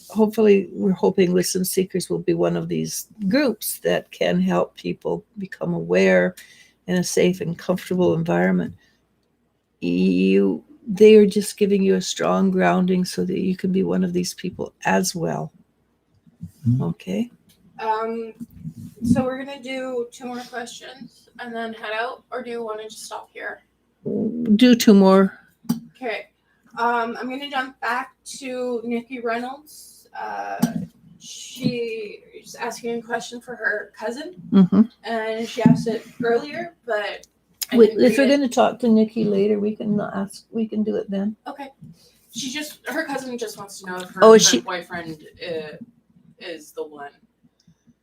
hopefully, we're hoping Wisdom Seekers will be one of these groups that can help people become aware in a safe and comfortable environment. They are just giving you a strong grounding so that you can be one of these people as well. Okay. So we're going to do 2 more questions and then head out, or do you want to just stop here? Do 2 more. Okay. I'm going to jump back to Nikki Reynolds. She is asking a question for her cousin, and she asked it earlier, but if we're going to talk to Nikki later, we can do it then. Okay. Her cousin just wants to know if her boyfriend is the one.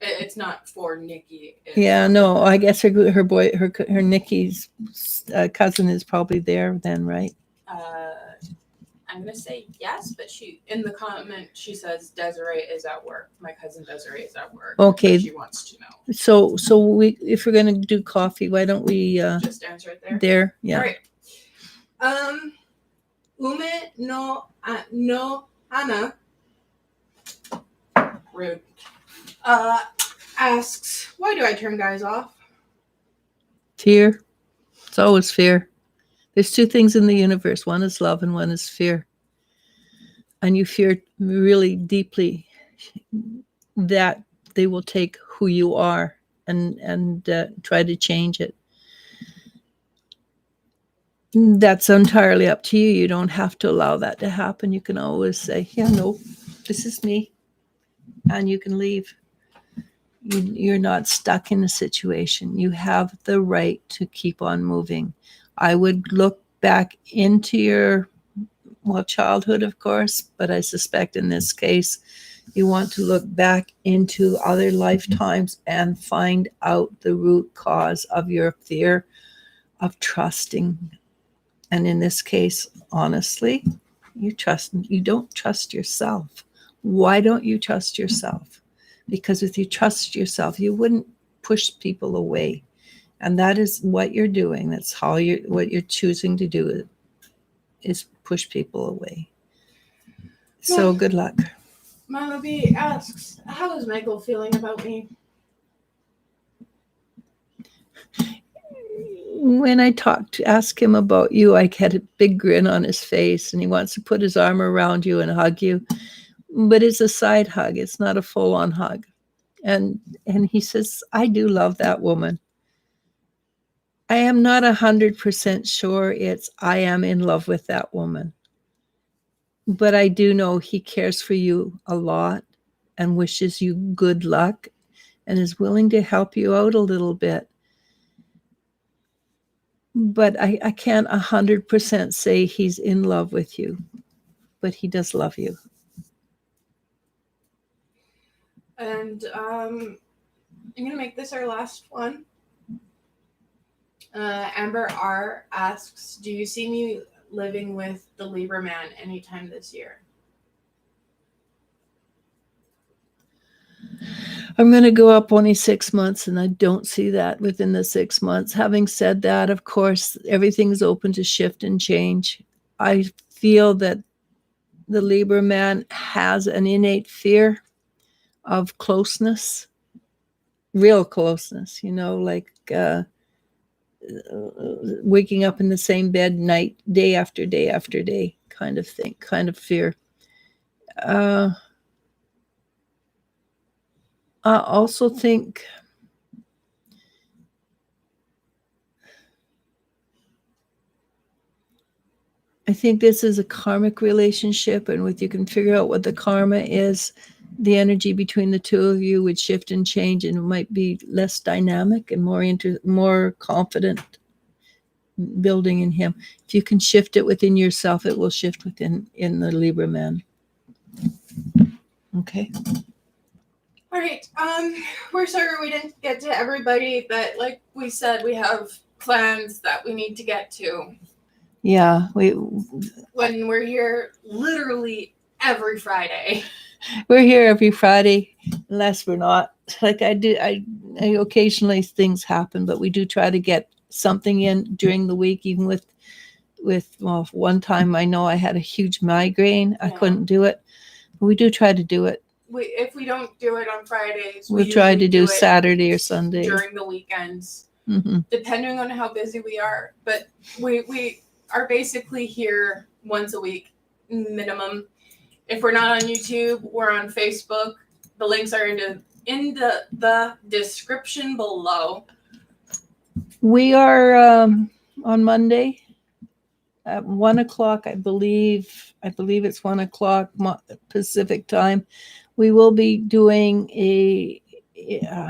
It's not for Nikki. No, I guess her Nikki's cousin is probably there then, right? I'm going to say yes, but in the comment, she says Desiree is at work. My cousin Desiree is at work. Okay. She wants to know. So if we're going to do coffee, why don't we just answer it there? There, yeah. All right. Ume no Hana. Rude. Asks, why do I turn guys off? Fear. It's always fear. There's 2 things in the universe. One is love and one is fear. And you fear really deeply that they will take who you are and try to change it. That's entirely up to you. You don't have to allow that to happen. You can always say, yeah, no, this is me. And you can leave. You're not stuck in a situation. You have the right to keep on moving. I would look back into your, well, childhood, of course, but I suspect in this case, you want to look back into other lifetimes and find out the root cause of your fear of trusting. And in this case, honestly, you don't trust yourself. Why don't you trust yourself? Because if you trust yourself, you wouldn't push people away. And that is what you're doing. That's what you're choosing to do is push people away. So good luck. Mama B asks, how is Michael feeling about me? When I ask him about you, I get a big grin on his face, and he wants to put his arm around you and hug you. But it's a side hug. It's not a full-on hug. And he says, I do love that woman. I am not 100% sure I am in love with that woman. But I do know he cares for you a lot and wishes you good luck and is willing to help you out a little bit. But I can't 100% say he's in love with you. But he does love you. And I'm going to make this our last one. Amber R asks, do you see me living with the Libra man anytime this year? I'm going to go up only 6 months, and I don't see that within the 6 months. Having said that, of course, everything's open to shift and change. I feel that the Libra man has an innate fear of closeness, real closeness, like waking up in the same bed day after day after day kind of thing, kind of fear. I also think this is a karmic relationship, and you can figure out what the karma is, the energy between the two of you would shift and change, and it might be less dynamic and more confident building in him. If you can shift it within yourself, it will shift in the Libra man. Okay. All right. We're sorry we didn't get to everybody, but like we said, we have plans that we need to get to. Yeah, when we're here literally every Friday. We're here every Friday, unless we're not. Like I occasionally things happen, but we do try to get something in during the week, even with one time I know I had a huge migraine. Yeah. I couldn't do it. But we do try to do it. If we don't do it on Fridays, we'll try to do Saturday or Sunday. During the weekends, depending on how busy we are. But we are basically here once a week minimum. If we're not on YouTube, we're on Facebook. The links are in the description below. We are on Monday at 1:00, I believe. I believe it's 1:00 Pacific time. We will be doing it's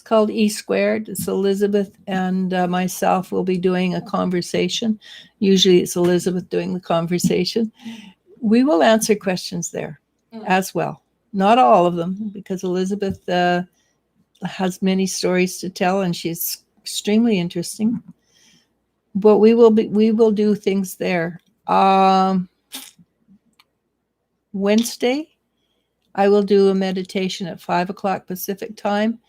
called E Squared. It's Elizabeth and myself will be doing a conversation. Usually it's Elizabeth doing the conversation. We will answer questions there as well. Not all of them, because Elizabeth has many stories to tell and she's extremely interesting. But we will do things there. Wednesday, I will do a meditation at 5:00 Pacific time.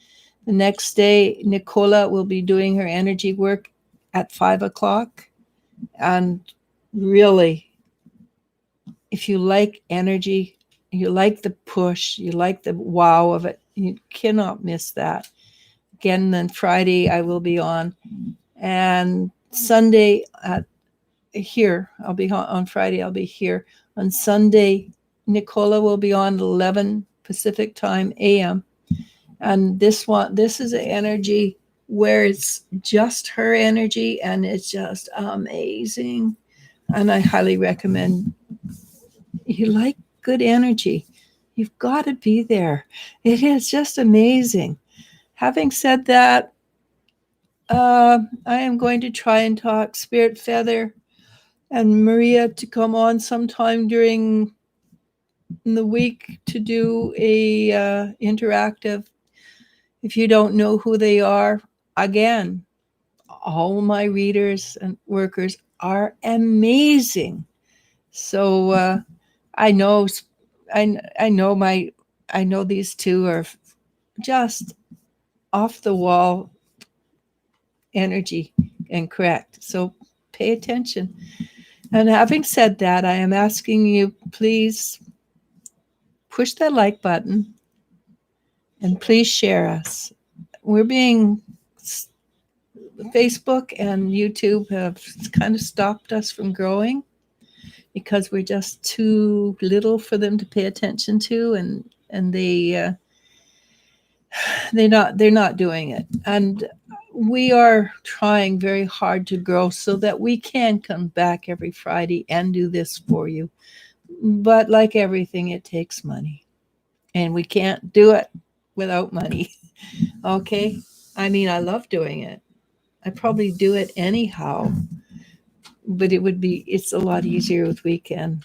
The next day, Nicola will be doing her energy work at 5:00. And really, if you like energy, you like the push, you like the wow of it, you cannot miss that. Again, then Friday I will be on. And Sunday here, I'll be on Friday, I'll be here. On Sunday, Nicola will be on 11 Pacific time, AM. And this is an energy where it's just her energy and it's just amazing. And I highly recommend, you like good energy, you've got to be there. It is just amazing. Having said that, I am going to try and talk Spirit Feather and Maria to come on sometime during the week to do a interactive. If you don't know who they are, again, all my readers and workers are amazing. So I know, I know these two are just off the wall energy and correct. So pay attention. And having said that, I am asking you, please push that like button and please share us. We're being, Facebook and YouTube have kind of stopped us from growing because we're just too little for them to pay attention to, and they're not doing it. And we are trying very hard to grow so that we can come back every Friday and do this for you. But like everything, it takes money, and we can't do it without money. Okay? I mean, I love doing it. I probably do it anyhow, but it's a lot easier if we can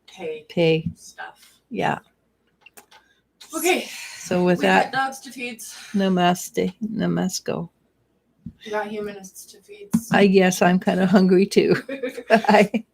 pay stuff. Yeah. Okay. So with We that, got dogs to feed. namaste, namasko. We got humanists to feed. I guess I'm kind of hungry too. Bye.